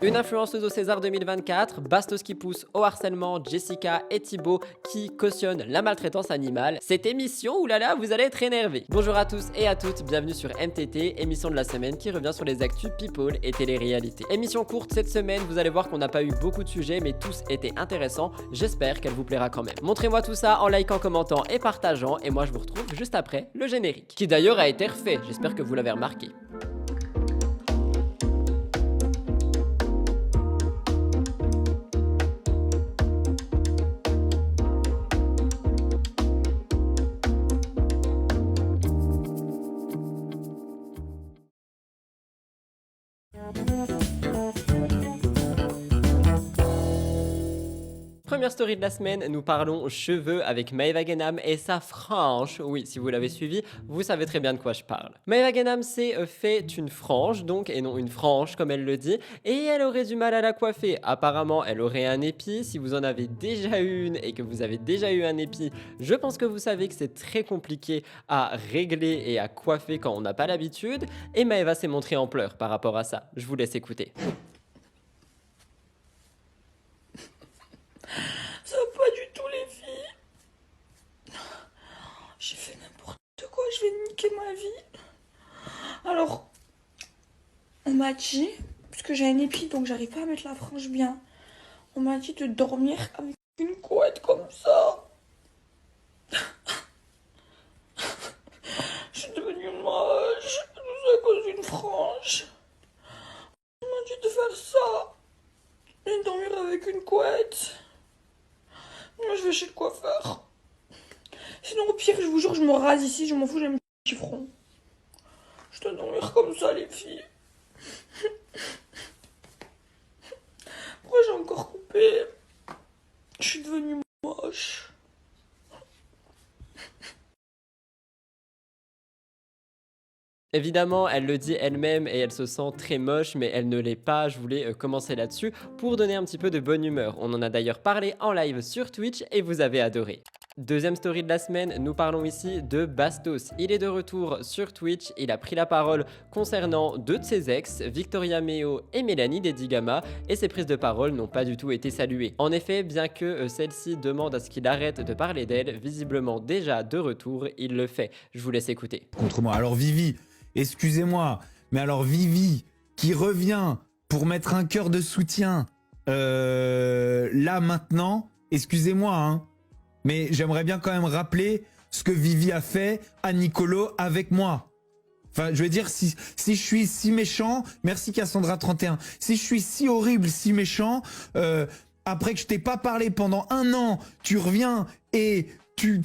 Une influenceuse au César 2024, Bastos qui pousse au harcèlement, Jessica et Thibaut qui cautionnent la maltraitance animale. Cette émission, oulala, vous allez être énervés. Bonjour à tous et à toutes, bienvenue sur MTT, émission de la semaine qui revient sur les actus people et télé-réalité. Émission courte cette semaine, vous allez voir qu'on n'a pas eu beaucoup de sujets, mais tous étaient intéressants. J'espère qu'elle vous plaira quand même. Montrez-moi tout ça en likant, commentant et partageant, et moi je vous retrouve juste après le générique, qui d'ailleurs a été refait, j'espère que vous l'avez remarqué. Première story de la semaine, nous parlons cheveux avec Maeva Genam et sa frange. Oui, si vous l'avez suivi, vous savez très bien de quoi je parle. Maeva Genam s'est fait une frange, donc, et non une frange comme elle le dit, et elle aurait du mal à la coiffer. Apparemment, elle aurait un épi. Si vous en avez déjà eu une et que vous avez déjà eu un épi, je pense que vous savez que c'est très compliqué à régler et à coiffer quand on n'a pas l'habitude. Et Maeva s'est montrée en pleurs par rapport à ça. Je vous laisse écouter. Ça va pas du tout, les filles. J'ai fait n'importe quoi, je vais niquer ma vie. Alors, on m'a dit, puisque j'ai un épi donc j'arrive pas à mettre la frange bien, on m'a dit de dormir avec une couette comme ça. Je suis devenue moche, tout ça à cause d'une frange. On m'a dit de faire ça, et de dormir avec une couette. Moi, je vais chez le coiffeur. Sinon, au pire, je vous jure, je me rase ici, je m'en fous, j'ai un petit front. Je dois dormir comme ça, les filles. Pourquoi j'ai encore coupé? Je suis devenue moche. Évidemment, elle le dit elle-même et elle se sent très moche, mais elle ne l'est pas. Je voulais commencer là-dessus pour donner un petit peu de bonne humeur. On en a d'ailleurs parlé en live sur Twitch et vous avez adoré. Deuxième story de la semaine, nous parlons ici de Bastos. Il est de retour sur Twitch, il a pris la parole concernant deux de ses ex, Victoria Meo et Mélanie Dedigama, et ses prises de parole n'ont pas du tout été saluées. En effet, bien que celle-ci demande à ce qu'il arrête de parler d'elle, visiblement déjà de retour, il le fait. Je vous laisse écouter. Contre moi. Alors Vivi, excusez-moi, mais alors Vivi qui revient pour mettre un cœur de soutien là maintenant, excusez-moi, hein, mais j'aimerais bien quand même rappeler ce que Vivi a fait à Nicolo avec moi. Enfin, je veux dire, si je suis si méchant, merci Cassandra31, si je suis si horrible, si méchant, après que je t'ai pas parlé pendant 1 an, tu reviens et tu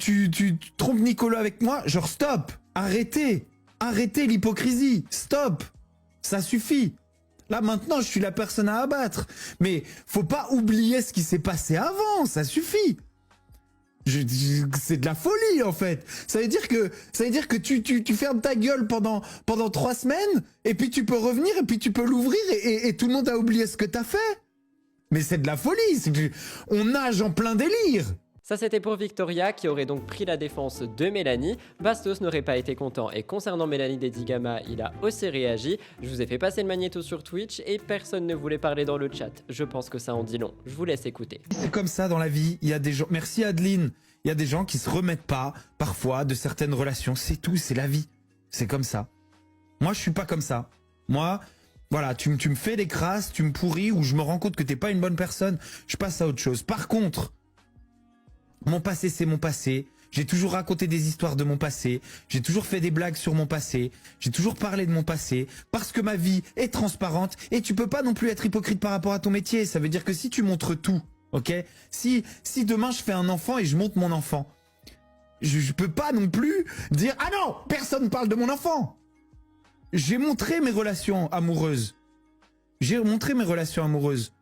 trompes Nicolo avec moi, genre stop, arrêtez. Arrêtez l'hypocrisie, stop, ça suffit. Là maintenant, je suis la personne à abattre. Mais faut pas oublier ce qui s'est passé avant, ça suffit. C'est de la folie en fait. Ça veut dire que tu fermes ta gueule pendant 3 semaines et puis tu peux revenir et puis tu peux l'ouvrir et tout le monde a oublié ce que t'as fait. Mais c'est de la folie, on nage en plein délire. Ça c'était pour Victoria qui aurait donc pris la défense de Mélanie. Bastos n'aurait pas été content et concernant Mélanie Dedigama, il a aussi réagi. Je vous ai fait passer le magnéto sur Twitch et personne ne voulait parler dans le chat. Je pense que ça en dit long. Je vous laisse écouter. C'est comme ça dans la vie, il y a des gens, merci Adeline, il y a des gens qui se remettent pas parfois de certaines relations, c'est tout, c'est la vie. C'est comme ça. Moi je suis pas comme ça. Moi, voilà, tu me fais des crasses, tu me pourris ou je me rends compte que t'es pas une bonne personne, je passe à autre chose. Par contre, mon passé, c'est mon passé. J'ai toujours raconté des histoires de mon passé. J'ai toujours fait des blagues sur mon passé. J'ai toujours parlé de mon passé. Parce que ma vie est transparente. Et tu peux pas non plus être hypocrite par rapport à ton métier. Ça veut dire que si tu montres tout, ok? Si demain je fais un enfant et je montre mon enfant, je peux pas non plus dire « Ah non, personne parle de mon enfant !» J'ai montré mes relations amoureuses. J'ai montré mes relations amoureuses.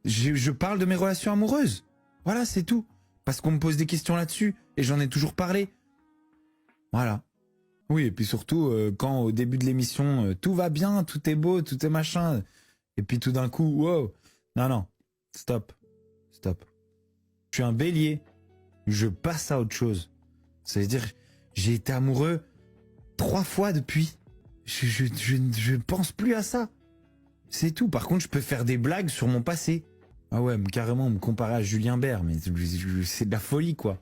Je parle de mes relations amoureuses. Voilà, c'est tout. Parce qu'on me pose des questions là-dessus, et j'en ai toujours parlé. Voilà. Oui, et puis surtout, quand au début de l'émission, tout va bien, tout est beau, tout est machin, et puis tout d'un coup, wow. Non, stop. Stop. Je suis un bélier. Je passe à autre chose. Ça veut dire, j'ai été amoureux 3 fois depuis. Je pense plus à ça. C'est tout. Par contre, je peux faire des blagues sur mon passé. Ah ouais, carrément, me comparer à Julien Bert, mais c'est de la folie, quoi.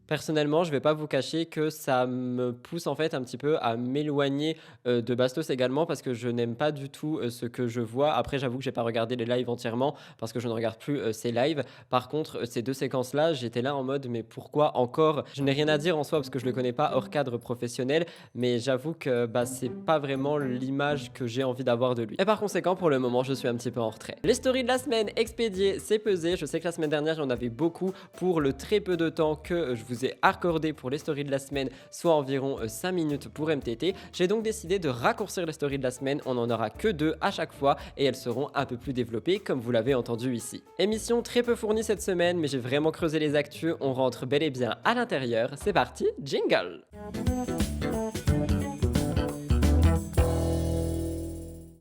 Personnellement, je vais pas vous cacher que ça me pousse en fait un petit peu à m'éloigner de Bastos également parce que je n'aime pas du tout ce que je vois. Après, j'avoue que j'ai pas regardé les lives entièrement parce que je ne regarde plus ces lives. Par contre, ces deux séquences-là, j'étais là en mode mais pourquoi encore? Je n'ai rien à dire en soi parce que je le connais pas hors cadre professionnel, mais j'avoue que bah, c'est pas vraiment l'image que j'ai envie d'avoir de lui. Et par conséquent, pour le moment, je suis un petit peu en retrait. Les stories de la semaine expédiées, c'est pesé. Je sais que la semaine dernière, j'en avais beaucoup pour le très peu de temps que je vous ai accordé pour les stories de la semaine, soit environ 5 minutes pour MTT. J'ai donc décidé de raccourcir les stories de la semaine, on n'en aura que 2 à chaque fois et elles seront un peu plus développées comme vous l'avez entendu ici. Émission très peu fournie cette semaine, mais j'ai vraiment creusé les actus, on rentre bel et bien à l'intérieur. C'est parti, jingle!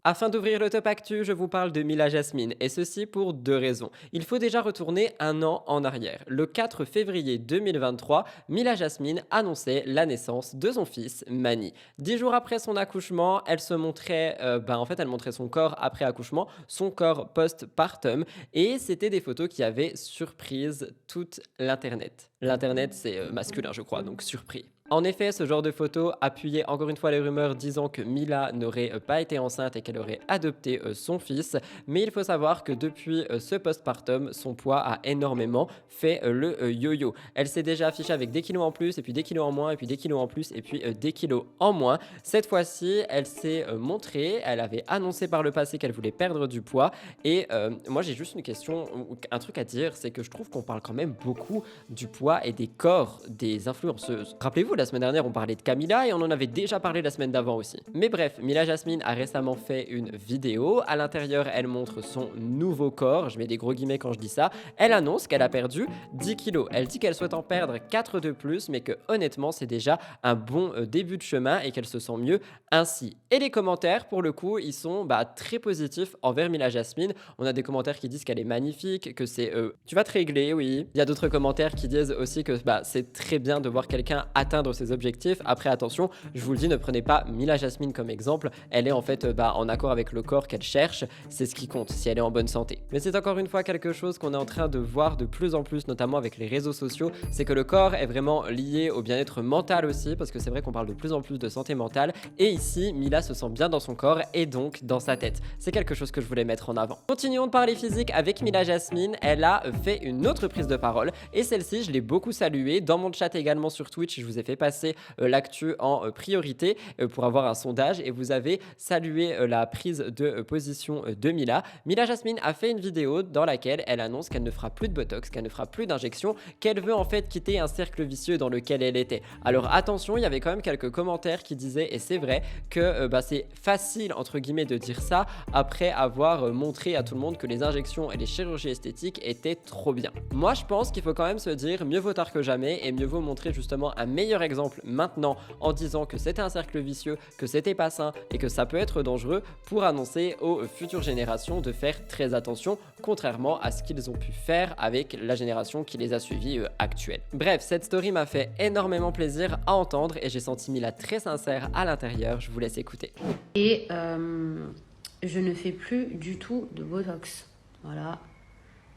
Afin d'ouvrir le top actu, je vous parle de Mila Jasmine, et ceci pour 2 raisons. Il faut déjà retourner un an en arrière. Le 4 février 2023, Mila Jasmine annonçait la naissance de son fils, Manny. 10 jours après son accouchement, elle se montrait, elle montrait son corps après accouchement, son corps post-partum, et c'était des photos qui avaient surprise toute l'internet. L'internet, c'est masculin, je crois, donc surpris. En effet, ce genre de photos appuyait encore une fois les rumeurs disant que Mila n'aurait pas été enceinte et qu'elle aurait adopté son fils. Mais il faut savoir que depuis ce postpartum, son poids a énormément fait le yo-yo. Elle s'est déjà affichée avec des kilos en plus, et puis des kilos en moins, et puis des kilos en plus, et puis des kilos en moins. Cette fois-ci, elle s'est montrée, elle avait annoncé par le passé qu'elle voulait perdre du poids. Et moi, j'ai juste une question, un truc à dire, c'est que je trouve qu'on parle quand même beaucoup du poids et des corps des influenceuses. Rappelez-vous, la semaine dernière, on parlait de Camila et on en avait déjà parlé la semaine d'avant aussi. Mais bref, Mila Jasmine a récemment fait une vidéo. À l'intérieur, elle montre son nouveau corps. Je mets des gros guillemets quand je dis ça. Elle annonce qu'elle a perdu 10 kilos. Elle dit qu'elle souhaite en perdre 4 de plus, mais que honnêtement, c'est déjà un bon début de chemin et qu'elle se sent mieux ainsi. Et les commentaires, pour le coup, ils sont très positifs envers Mila Jasmine. On a des commentaires qui disent qu'elle est magnifique, que c'est tu vas te régler, oui. Il y a d'autres commentaires qui disent aussi que c'est très bien de voir quelqu'un atteindre ses objectifs. Après, attention, je vous le dis, ne prenez pas Mila Jasmine comme exemple. Elle est en fait en accord avec le corps qu'elle cherche. C'est ce qui compte, si elle est en bonne santé. Mais c'est encore une fois quelque chose qu'on est en train de voir de plus en plus, notamment avec les réseaux sociaux. C'est que le corps est vraiment lié au bien-être mental aussi, parce que c'est vrai qu'on parle de plus en plus de santé mentale. Et ici, Mila se sent bien dans son corps et donc dans sa tête. C'est quelque chose que je voulais mettre en avant. Continuons de parler physique avec Mila Jasmine. Elle a fait une autre prise de parole et celle-ci, je l'ai beaucoup saluée. Dans mon chat également sur Twitch, je vous ai fait passer l'actu en priorité pour avoir un sondage et vous avez salué la prise de position de Mila. Mila Jasmine a fait une vidéo dans laquelle elle annonce qu'elle ne fera plus de botox, qu'elle ne fera plus d'injection, qu'elle veut en fait quitter un cercle vicieux dans lequel elle était. Alors attention, il y avait quand même quelques commentaires qui disaient, et c'est vrai, que c'est facile entre guillemets de dire ça après avoir montré à tout le monde que les injections et les chirurgies esthétiques étaient trop bien. Moi je pense qu'il faut quand même se dire mieux vaut tard que jamais et mieux vaut montrer justement un meilleur exemple maintenant en disant que c'était un cercle vicieux, que c'était pas sain et que ça peut être dangereux pour annoncer aux futures générations de faire très attention, contrairement à ce qu'ils ont pu faire avec la génération qui les a suivis actuelle. Bref, cette story m'a fait énormément plaisir à entendre et j'ai senti Mila très sincère à l'intérieur. Je vous laisse écouter. Et je ne fais plus du tout de botox. Voilà.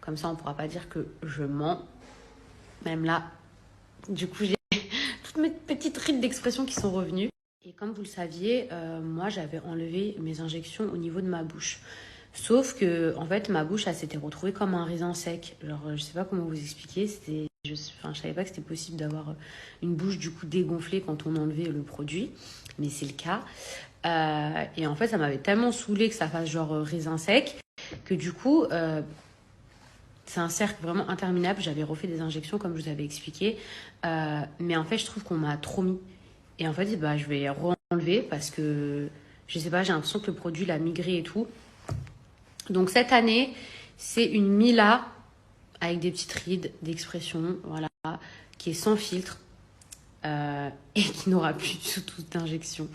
Comme ça, on pourra pas dire que je mens. Même là, du coup, j'ai toutes mes petites rides d'expression qui sont revenues. Et comme vous le saviez, moi, j'avais enlevé mes injections au niveau de ma bouche. Sauf que, en fait, ma bouche, elle s'était retrouvée comme un raisin sec. Genre, je sais pas comment vous expliquer. Je savais pas que c'était possible d'avoir une bouche, du coup, dégonflée quand on enlevait le produit. Mais c'est le cas. Et en fait, ça m'avait tellement saoulée que ça fasse genre raisin sec que du coup... c'est un cercle vraiment interminable. J'avais refait des injections comme je vous avais expliqué. Mais en fait, je trouve qu'on m'a trop mis. Et en fait, je vais re-enlever parce que, je sais pas, j'ai l'impression que le produit l'a migré et tout. Donc cette année, c'est une Mila avec des petites rides d'expression, voilà, qui est sans filtre et qui n'aura plus du tout d'injection.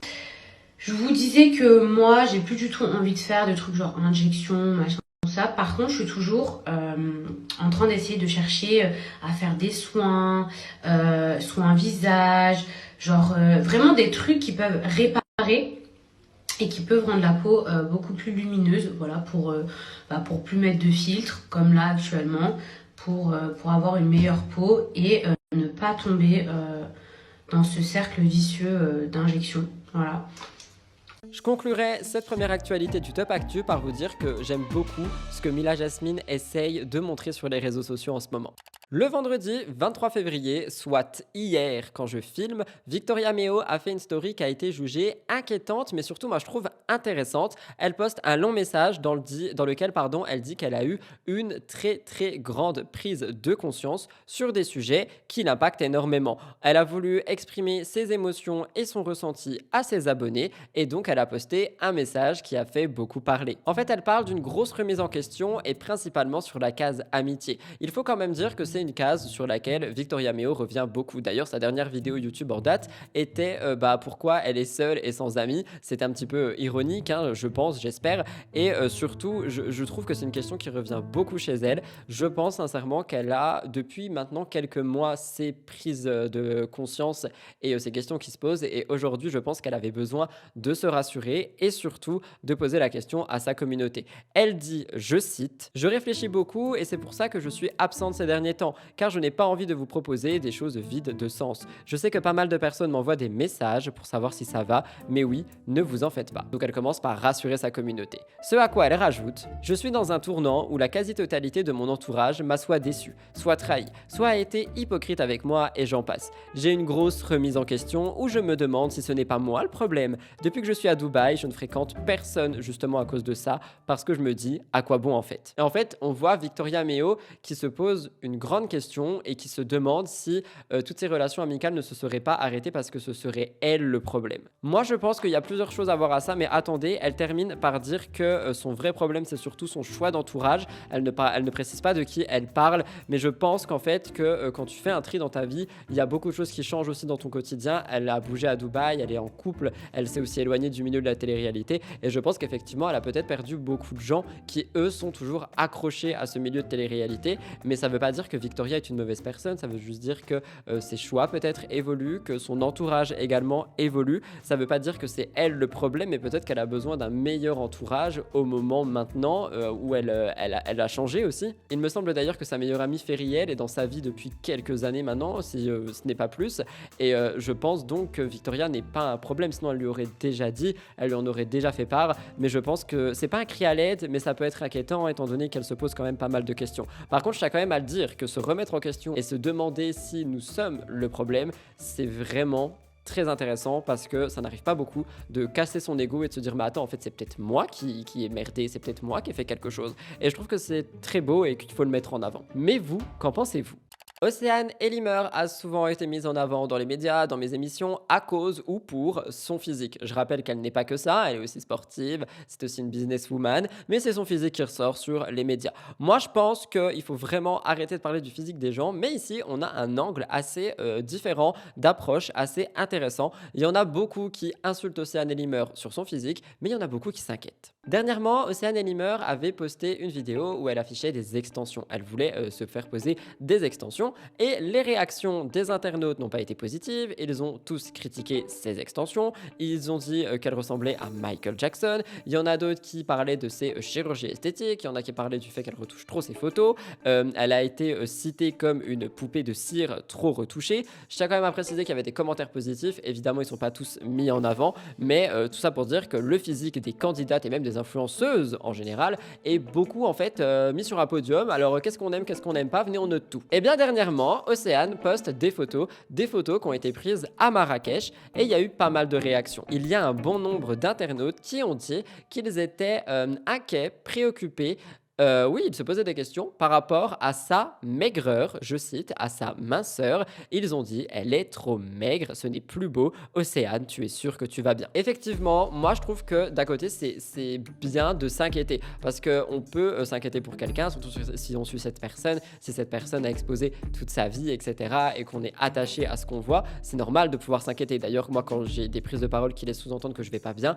Je vous disais que moi, j'ai plus du tout envie de faire de trucs genre injection, machin. Ça. Par contre, je suis toujours en train d'essayer de chercher à faire des soins visage, genre vraiment des trucs qui peuvent réparer et qui peuvent rendre la peau beaucoup plus lumineuse, voilà, pour plus mettre de filtre, comme là actuellement, pour avoir une meilleure peau et ne pas tomber dans ce cercle vicieux d'injection. Voilà. Je conclurai cette première actualité du Top Actu par vous dire que j'aime beaucoup ce que Mila Jasmine essaye de montrer sur les réseaux sociaux en ce moment. Le vendredi 23 février, soit hier quand je filme, Victoria Meo a fait une story qui a été jugée inquiétante, mais surtout moi je trouve intéressante. Elle poste un long message dans lequel elle dit qu'elle a eu une très très grande prise de conscience sur des sujets qui l'impactent énormément. Elle a voulu exprimer ses émotions et son ressenti à ses abonnés et donc elle a posté un message qui a fait beaucoup parler. En fait, elle parle d'une grosse remise en question et principalement sur la case amitié. Il faut quand même dire que c'est une case sur laquelle Victoria Meo revient beaucoup. D'ailleurs, sa dernière vidéo YouTube en date était pourquoi elle est seule et sans amis. C'est un petit peu ironique, hein, je pense, j'espère. Et surtout, je trouve que c'est une question qui revient beaucoup chez elle. Je pense sincèrement qu'elle a, depuis maintenant quelques mois, ces prises de conscience et ces questions qui se posent. Et aujourd'hui, je pense qu'elle avait besoin de se rassurer et surtout de poser la question à sa communauté. Elle dit, je cite, « Je réfléchis beaucoup et c'est pour ça que je suis absente ces derniers temps, car je n'ai pas envie de vous proposer des choses vides de sens. Je sais que pas mal de personnes m'envoient des messages pour savoir si ça va, mais oui, ne vous en faites pas. » Donc elle commence par rassurer sa communauté. Ce à quoi elle rajoute, « Je suis dans un tournant où la quasi-totalité de mon entourage m'a soit déçu, soit trahi, soit a été hypocrite avec moi et j'en passe. J'ai une grosse remise en question où je me demande si ce n'est pas moi le problème. Depuis que je suis à Dubaï, je ne fréquente personne justement à cause de ça, parce que je me dis à quoi bon en fait. » Et en fait, on voit Victoria Meo qui se pose une grande question et qui se demande si toutes ces relations amicales ne se seraient pas arrêtées parce que ce serait elle le problème. Moi, je pense qu'il y a plusieurs choses à voir à ça, mais attendez, elle termine par dire que son vrai problème, c'est surtout son choix d'entourage. Elle ne précise pas de qui elle parle, mais je pense qu'en fait, que quand tu fais un tri dans ta vie, il y a beaucoup de choses qui changent aussi dans ton quotidien. Elle a bougé à Dubaï, elle est en couple, elle s'est aussi éloignée du milieu de la télé-réalité, et je pense qu'effectivement, elle a peut-être perdu beaucoup de gens qui, eux, sont toujours accrochés à ce milieu de télé-réalité, mais ça veut pas dire que Victoria est une mauvaise personne, ça veut juste dire que ses choix peut-être évoluent, que son entourage également évolue. Ça veut pas dire que c'est elle le problème, mais peut-être qu'elle a besoin d'un meilleur entourage au moment maintenant où elle a changé aussi. Il me semble d'ailleurs que sa meilleure amie Feriel est dans sa vie depuis quelques années maintenant, si ce n'est pas plus, et je pense donc que Victoria n'est pas un problème, sinon elle lui aurait déjà dit, elle lui en aurait déjà fait part, mais je pense que c'est pas un cri à l'aide, mais ça peut être inquiétant étant donné qu'elle se pose quand même pas mal de questions. Par contre, je tiens quand même à le dire que se remettre en question et se demander si nous sommes le problème, c'est vraiment très intéressant parce que ça n'arrive pas beaucoup de casser son ego et de se dire mais attends, en fait c'est peut-être moi qui ai merdé, c'est peut-être moi qui ai fait quelque chose, et je trouve que c'est très beau et qu'il faut le mettre en avant. Mais vous, qu'en pensez-vous? Océane Elimer a souvent été mise en avant dans les médias, dans mes émissions, à cause ou pour son physique. Je rappelle qu'elle n'est pas que ça, elle est aussi sportive, c'est aussi une businesswoman, mais c'est son physique qui ressort sur les médias. Moi, je pense qu'il faut vraiment arrêter de parler du physique des gens, mais ici, on a un angle assez différent d'approche, assez intéressant. Il y en a beaucoup qui insultent Océane Elimer sur son physique, mais il y en a beaucoup qui s'inquiètent. Dernièrement, Océane Elimer avait posté une vidéo où elle affichait des extensions. Elle voulait se faire poser des extensions et les réactions des internautes n'ont pas été positives. Ils ont tous critiqué ces extensions. Ils ont dit qu'elle ressemblait à Michael Jackson. Il y en a d'autres qui parlaient de ses chirurgies esthétiques. Il y en a qui parlaient du fait qu'elle retouche trop ses photos. Elle a été citée comme une poupée de cire trop retouchée. Je tiens quand même à préciser qu'il y avait des commentaires positifs. Évidemment, ils ne sont pas tous mis en avant, mais tout ça pour dire que le physique des candidates et même des influenceuses en général est beaucoup en fait mis sur un podium. Alors qu'est-ce qu'on aime, qu'est-ce qu'on n'aime pas, venez on note tout. Et bien dernièrement, Océane poste des photos qui ont été prises à Marrakech et il y a eu pas mal de réactions. Il y a un bon nombre d'internautes qui ont dit qu'ils étaient inquiets, préoccupés. Oui, il se posait des questions par rapport à sa maigreur, je cite, à sa minceur. Ils ont dit, elle est trop maigre, ce n'est plus beau. Océane, tu es sûre que tu vas bien. Effectivement, moi je trouve que d'un côté, c'est bien de s'inquiéter parce qu'on peut s'inquiéter pour quelqu'un, surtout si on suit cette personne, si cette personne a exposé toute sa vie, etc. et qu'on est attaché à ce qu'on voit, c'est normal de pouvoir s'inquiéter. D'ailleurs, moi, quand j'ai des prises de parole qui laissent sous-entendre que je vais pas bien,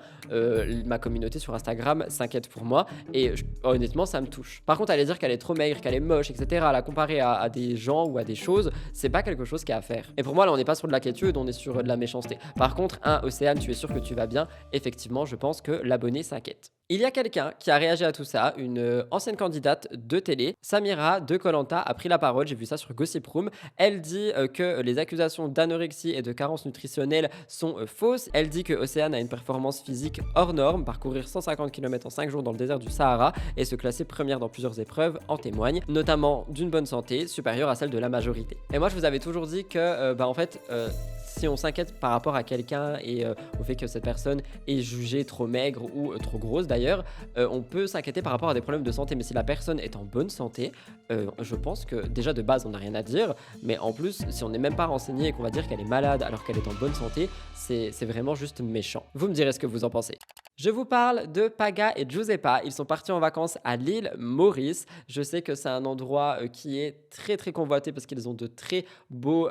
ma communauté sur Instagram s'inquiète pour moi et honnêtement, ça me touche. Par contre, aller dire qu'elle est trop maigre, qu'elle est moche, etc., la comparer à des gens ou à des choses, c'est pas quelque chose qu'il y a à faire. Et pour moi, là, on n'est pas sur de la quiétude, on est sur de la méchanceté. Par contre, Océane, tu es sûr que tu vas bien? Effectivement, je pense que l'abonné s'inquiète. Il y a quelqu'un qui a réagi à tout ça, une ancienne candidate de télé, Samira de koh a pris la parole, j'ai vu ça sur Gossip Room. Elle dit que les accusations d'anorexie et de carence nutritionnelle sont fausses. Elle dit que Océane a une performance physique hors norme, parcourir 150 km en 5 jours dans le désert du Sahara et se classer première dans plusieurs épreuves en témoigne, notamment d'une bonne santé supérieure à celle de la majorité. Et moi je vous avais toujours dit que en fait si on s'inquiète par rapport à quelqu'un et au fait que cette personne est jugée trop maigre ou trop grosse d'ailleurs, on peut s'inquiéter par rapport à des problèmes de santé. Mais si la personne est en bonne santé, je pense que déjà de base on n'a rien à dire. Mais en plus, si on n'est même pas renseigné et qu'on va dire qu'elle est malade alors qu'elle est en bonne santé, c'est vraiment juste méchant. Vous me direz ce que vous en pensez. Je vous parle de Paga et Giuseppa. Ils sont partis en vacances à l'île Maurice. Je sais que c'est un endroit qui est très très convoité parce qu'ils ont de très beaux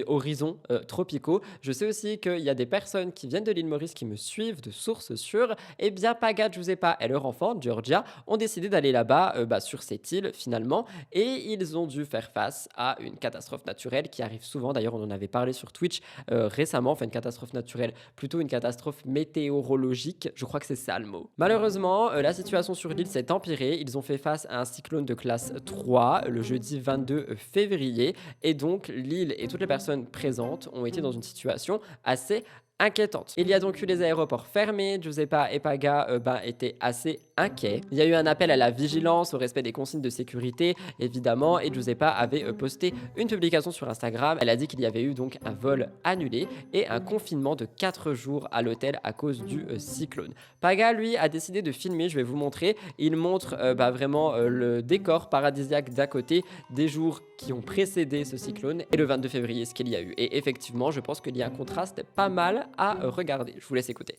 horizons tropicaux. Je sais aussi qu'il y a des personnes qui viennent de l'île Maurice qui me suivent de sources sûres. Et bien Paga, Giuseppa et leur enfant, Georgia, ont décidé d'aller là-bas sur cette île finalement. Et ils ont dû faire face à une catastrophe naturelle qui arrive souvent. D'ailleurs, on en avait parlé sur Twitch récemment. Enfin, une catastrophe naturelle, plutôt une catastrophe météorologique. Je crois que c'est ça le mot. Malheureusement, la situation sur l'île s'est empirée. Ils ont fait face à un cyclone de classe 3 le jeudi 22 février. Et donc, l'île et toutes les personnes présentes ont été dans une situation assez inquiétante. Il y a donc eu les aéroports fermés. Giuseppa et Paga étaient assez inquiets. Il y a eu un appel à la vigilance, au respect des consignes de sécurité, évidemment, et Giuseppa avait posté une publication sur Instagram. Elle a dit qu'il y avait eu donc un vol annulé et un confinement de 4 jours à l'hôtel à cause du cyclone. Paga, lui, a décidé de filmer, je vais vous montrer. Il montre vraiment le décor paradisiaque d'à côté des jours qui ont précédé ce cyclone et le 22 février, ce qu'il y a eu. Et effectivement, je pense qu'il y a un contraste pas mal à regarder. Je vous laisse écouter.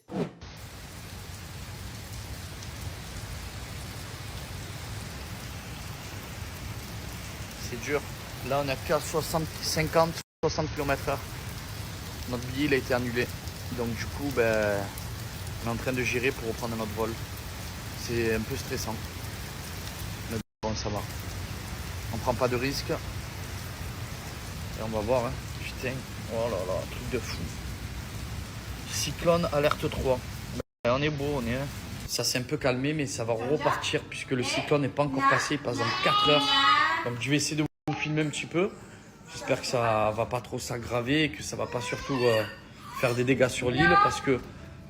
C'est dur. Là, on a qu'à 60 km/h. Notre billet il a été annulé. Donc du coup, on est en train de gérer pour reprendre notre vol. C'est un peu stressant. Mais bon, ça va. On prend pas de risques. Et on va voir. Hein. Putain, oh là là, truc de fou. Cyclone alerte 3. On est beau, on est. Ça s'est un peu calmé, mais ça va repartir puisque le cyclone n'est pas encore passé. Il passe dans 4 heures. Donc je vais essayer de vous filmer un petit peu. J'espère que ça va pas trop s'aggraver et que ça va pas surtout faire des dégâts sur l'île parce que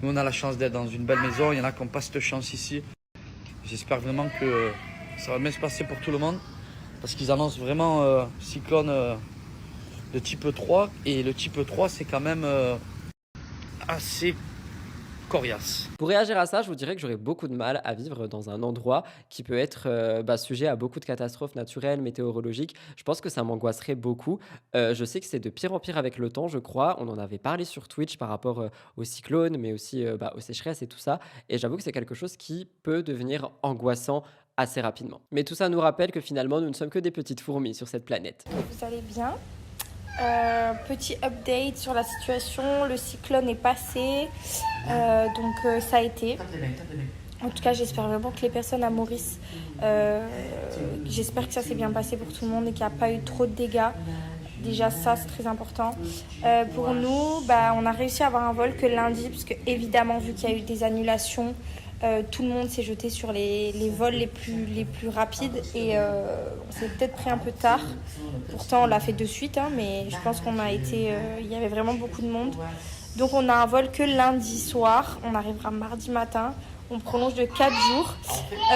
nous on a la chance d'être dans une belle maison. Il y en a qui n'ont pas cette chance ici. J'espère vraiment que ça va bien se passer pour tout le monde parce qu'ils annoncent vraiment cyclone de type 3 et le type 3 c'est quand même assez coriace. Pour réagir à ça, je vous dirais que j'aurais beaucoup de mal à vivre dans un endroit qui peut être sujet à beaucoup de catastrophes naturelles, météorologiques. Je pense que ça m'angoisserait beaucoup. Je sais que c'est de pire en pire avec le temps, je crois. On en avait parlé sur Twitch par rapport aux cyclones, mais aussi aux sécheresses et tout ça. Et j'avoue que c'est quelque chose qui peut devenir angoissant assez rapidement. Mais tout ça nous rappelle que finalement, nous ne sommes que des petites fourmis sur cette planète. Vous allez bien. Petit update sur la situation, le cyclone est passé, donc ça a été. En tout cas, j'espère vraiment que les personnes à Maurice, j'espère que ça s'est bien passé pour tout le monde et qu'il n'y a pas eu trop de dégâts. Déjà ça, c'est très important. Pour nous, on a réussi à avoir un vol que lundi, parce que évidemment, vu qu'il y a eu des annulations, tout le monde s'est jeté sur les vols les plus rapides et on s'est peut-être pris un peu tard. Pourtant, on l'a fait de suite, mais je pense qu'on a été... il y avait vraiment beaucoup de monde. Donc, on a un vol que lundi soir. On arrivera mardi matin. On prolonge de 4 jours.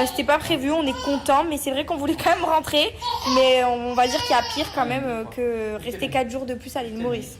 C'était pas prévu, on est content, mais c'est vrai qu'on voulait quand même rentrer. Mais on va dire qu'il y a pire quand même que rester 4 jours de plus à l'île Maurice.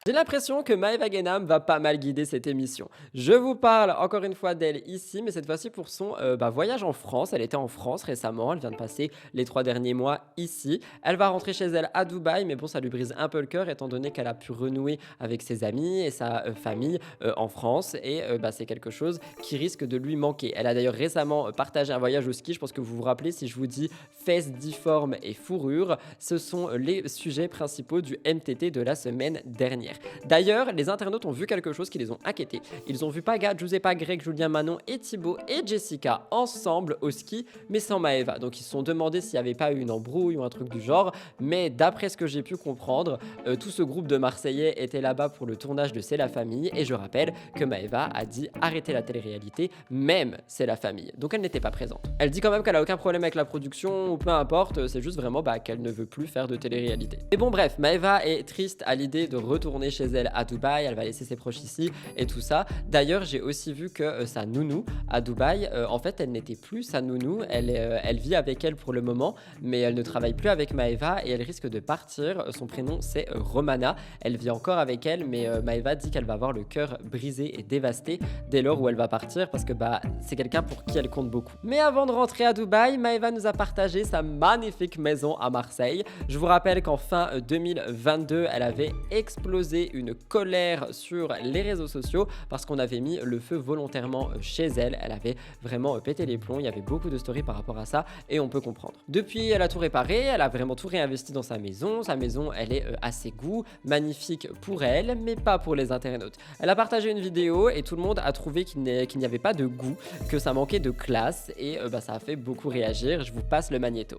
J'ai l'impression que Maëva Guénam va pas mal guider cette émission. Je vous parle encore une fois d'elle ici, mais cette fois-ci pour son voyage en France. Elle était en France récemment, elle vient de passer les 3 derniers mois ici. Elle va rentrer chez elle à Dubaï, mais bon, ça lui brise un peu le cœur étant donné qu'elle a pu renouer avec ses amis et sa famille en France. Et c'est quelque chose qui risque de lui manquer. Elle a d'ailleurs récemment partagé un voyage au ski. Je pense que vous vous rappelez, si je vous dis fesses difformes et fourrure, ce sont les sujets principaux du MTT de la semaine dernière. D'ailleurs, les internautes ont vu quelque chose qui les ont inquiétés. Ils ont vu Paga, Giuseppa, Greg, Julien, Manon et Thibaut et Jessica ensemble au ski, mais sans Maeva. Donc ils se sont demandé s'il n'y avait pas eu une embrouille ou un truc du genre, mais d'après ce que j'ai pu comprendre, tout ce groupe de Marseillais était là-bas pour le tournage de C'est la famille, et je rappelle que Maeva a dit arrêtez la télé-réalité, même C'est la famille. Donc elle n'était pas présente. Elle dit quand même qu'elle a aucun problème avec la production, ou peu importe, c'est juste vraiment qu'elle ne veut plus faire de télé-réalité. Et bon bref, Maeva est triste à l'idée de retourner chez elle à Dubaï, elle va laisser ses proches ici et tout ça. D'ailleurs, j'ai aussi vu que sa nounou à Dubaï, en fait, elle n'était plus sa nounou, elle vit avec elle pour le moment, mais elle ne travaille plus avec Maeva et elle risque de partir. Son prénom c'est Romana, elle vit encore avec elle, mais Maeva dit qu'elle va avoir le cœur brisé et dévasté dès lors où elle va partir, parce que c'est quelqu'un pour qui elle compte beaucoup. Mais avant de rentrer à Dubaï, Maeva nous a partagé sa magnifique maison à Marseille. Je vous rappelle qu'en fin 2022, elle avait explosé une colère sur les réseaux sociaux parce qu'on avait mis le feu volontairement chez elle. Elle avait vraiment pété les plombs, il y avait beaucoup de stories par rapport à ça et on peut comprendre. Depuis, elle a tout réparé, elle a vraiment tout réinvesti dans sa maison. Sa maison, elle est à ses goûts, magnifique pour elle, mais pas pour les internautes. Elle a partagé une vidéo et tout le monde a trouvé qu'il n'y avait pas de goût, que ça manquait de classe et ça a fait beaucoup réagir. Je vous passe le magnéto.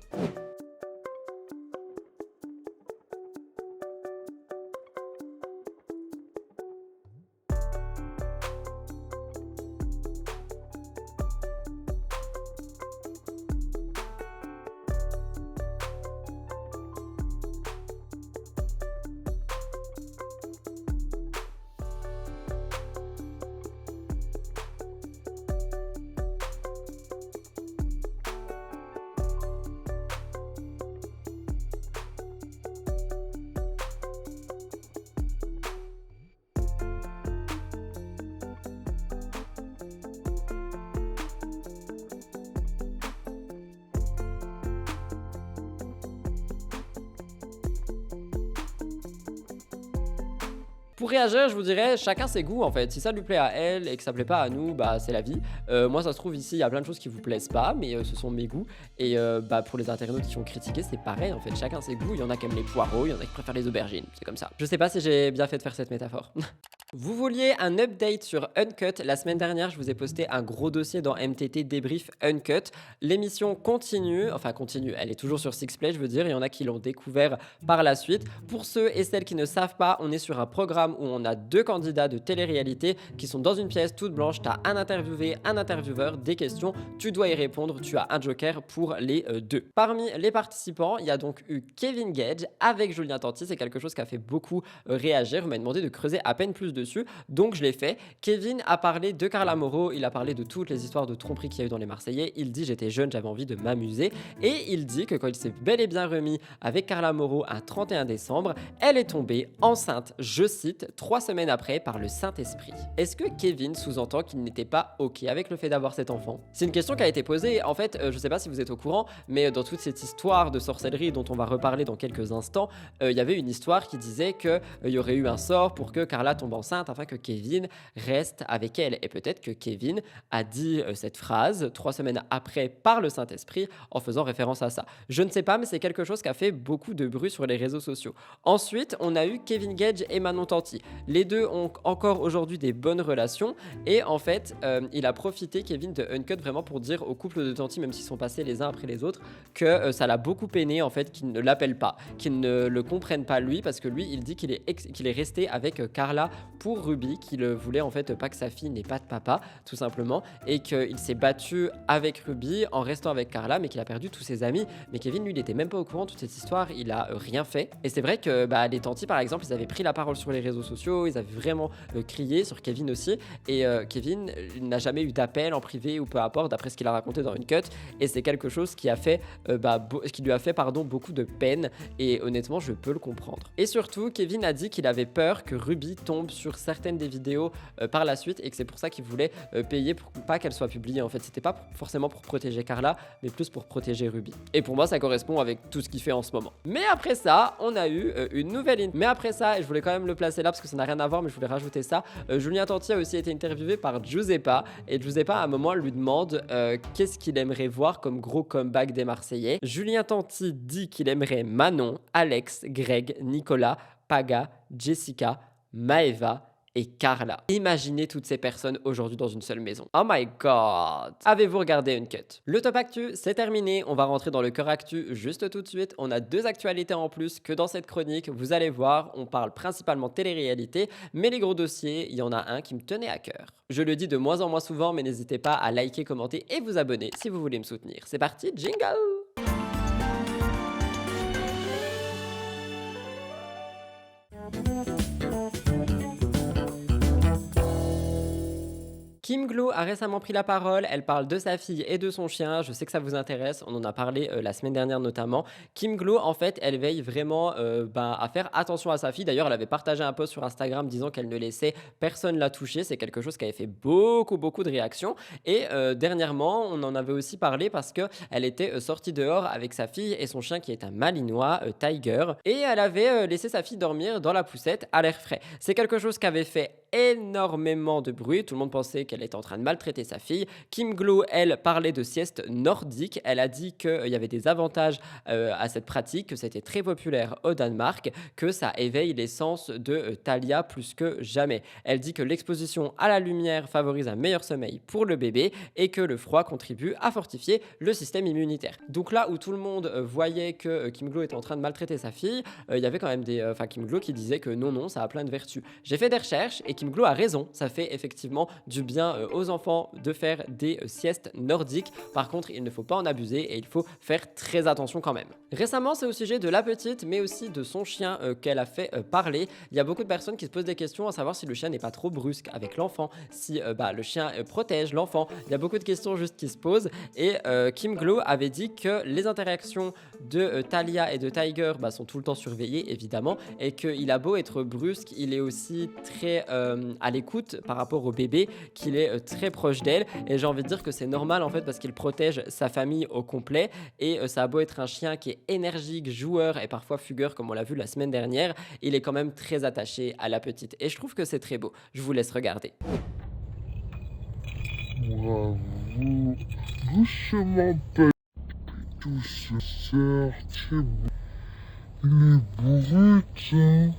Pour réagir, je vous dirais, chacun ses goûts en fait. Si ça lui plaît à elle et que ça plaît pas à nous, c'est la vie. Moi, ça se trouve ici, il y a plein de choses qui vous plaisent pas, mais ce sont mes goûts. Et pour les internautes qui ont critiqué, c'est pareil en fait. Chacun ses goûts. Il y en a qui aiment les poireaux, il y en a qui préfèrent les aubergines. C'est comme ça. Je sais pas si j'ai bien fait de faire cette métaphore. Vous vouliez un update sur Uncut. La semaine dernière, je vous ai posté un gros dossier dans MTT Débrief Uncut. L'émission continue, elle est toujours sur Sixplay, je veux dire. Il y en a qui l'ont découvert par la suite. Pour ceux et celles qui ne savent pas, on est sur un programme où on a 2 candidats de télé-réalité qui sont dans une pièce toute blanche. Tu as un interviewé, un intervieweur, des questions. Tu dois y répondre. Tu as un joker pour les 2. Parmi les participants, il y a donc eu Kevin Gage avec Julien Tanti. C'est quelque chose qui a fait beaucoup réagir. Vous m'avez demandé de creuser à peine plus dessus, donc je l'ai fait. Kevin a parlé de Carla Moreau, il a parlé de toutes les histoires de tromperie qu'il y a eu dans les Marseillais. Il dit j'étais jeune, j'avais envie de m'amuser, et il dit que quand il s'est bel et bien remis avec Carla Moreau un 31 décembre, elle est tombée enceinte, je cite, 3 semaines après par le Saint-Esprit. Est-ce que Kevin sous-entend qu'il n'était pas ok avec le fait d'avoir cet enfant? C'est une question qui a été posée. En fait, je sais pas si vous êtes au courant, mais dans toute cette histoire de sorcellerie dont on va reparler dans quelques instants, il y avait une histoire qui disait qu'il y aurait eu un sort pour que Carla tombe enceinte afin que Kevin reste avec elle. Et peut-être que Kevin a dit cette phrase 3 semaines après par le Saint-Esprit en faisant référence à ça. Je ne sais pas, mais c'est quelque chose qui a fait beaucoup de bruit sur les réseaux sociaux. Ensuite, on a eu Kevin Gage et Manon Tanti. Les deux ont encore aujourd'hui des bonnes relations et en fait, il a profité, Kevin, de Uncut vraiment pour dire au couple de Tanti, même s'ils sont passés les uns après les autres, que ça l'a beaucoup peiné en fait qu'ils ne l'appellent pas, qu'ils ne le comprennent pas lui, parce que lui, il dit qu'il est resté avec Carla pour Ruby, qu'il voulait en fait pas que sa fille n'ait pas de papa, tout simplement, et qu'il s'est battu avec Ruby en restant avec Carla, mais qu'il a perdu tous ses amis. Mais Kevin, lui, il était même pas au courant de toute cette histoire, il a rien fait. Et c'est vrai que les Tanti, par exemple, ils avaient pris la parole sur les réseaux sociaux, ils avaient vraiment crié sur Kevin aussi, et Kevin n'a jamais eu d'appel en privé ou peu importe, d'après ce qu'il a raconté dans Uncut, et c'est quelque chose qui a fait, qui lui a fait beaucoup de peine, et honnêtement, je peux le comprendre. Et surtout, Kevin a dit qu'il avait peur que Ruby tombe sur certaines des vidéos par la suite, et que c'est pour ça qu'il voulait payer pour pas qu'elle soit publiée. En fait, c'était pas forcément pour protéger Carla, mais plus pour protéger Ruby. Et pour moi, ça correspond avec tout ce qu'il fait en ce moment. Mais après ça, on a eu une nouvelle Mais après ça, et je voulais quand même le placer là parce que ça n'a rien à voir, mais je voulais rajouter ça, Julien Tanti a aussi été interviewé par Giuseppa, et Giuseppa à un moment lui demande qu'est-ce qu'il aimerait voir comme gros comeback des Marseillais. Julien Tanti dit qu'il aimerait Manon, Alex, Greg, Nicolas, Paga, Jessica, Maëva et Carla. Imaginez toutes ces personnes aujourd'hui dans une seule maison. Oh my god! Avez-vous regardé Uncut? Le top actu, c'est terminé. On va rentrer dans le cœur actu juste tout de suite. On a 2 actualités en plus que dans cette chronique. Vous allez voir, on parle principalement télé-réalité, mais les gros dossiers, il y en a un qui me tenait à cœur. Je le dis de moins en moins souvent, mais n'hésitez pas à liker, commenter et vous abonner si vous voulez me soutenir. C'est parti, jingle! Kim Glow a récemment pris la parole, elle parle de sa fille et de son chien, je sais que ça vous intéresse, on en a parlé la semaine dernière notamment. Kim Glow, en fait, elle veille vraiment à faire attention à sa fille. D'ailleurs, elle avait partagé un post sur Instagram disant qu'elle ne laissait personne la toucher, c'est quelque chose qui avait fait beaucoup de réactions. Et dernièrement, on en avait aussi parlé parce qu'elle était sortie dehors avec sa fille et son chien qui est un malinois, Tiger, et elle avait laissé sa fille dormir dans la poussette à l'air frais. C'est quelque chose qui avait fait énormément de bruit, tout le monde pensait qu'elle était en train de maltraiter sa fille. Kim Glow, elle, parlait de sieste nordique, elle a dit qu'il y avait des avantages à cette pratique, que c'était très populaire au Danemark, que ça éveille les sens de Talia plus que jamais. Elle dit que l'exposition à la lumière favorise un meilleur sommeil pour le bébé et que le froid contribue à fortifier le système immunitaire. Donc là où tout le monde voyait que Kim Glow était en train de maltraiter sa fille, il y avait quand même Kim Glow qui disait que non, ça a plein de vertus. J'ai fait des recherches et Kim Glow a raison, ça fait effectivement du bien aux enfants de faire des siestes nordiques. Par contre, il ne faut pas en abuser et il faut faire très attention quand même. Récemment, c'est au sujet de la petite, mais aussi de son chien qu'elle a fait parler. Il y a beaucoup de personnes qui se posent des questions à savoir si le chien n'est pas trop brusque avec l'enfant, si le chien protège l'enfant. Il y a beaucoup de questions juste qui se posent et Kim Glow avait dit que les interactions de Talia et de Tiger sont tout le temps surveillées évidemment et qu'il a beau être brusque, il est aussi très à l'écoute par rapport au bébé, qu'il est très proche d'elle et j'ai envie de dire que c'est normal en fait parce qu'il protège sa famille au complet et ça a beau être un chien qui est énergique, joueur et parfois fugueur comme on l'a vu la semaine dernière, il est quand même très attaché à la petite et je trouve que c'est très beau. Je vous laisse regarder. Bravo, doucement pas tout ce certes, il est brut, hein.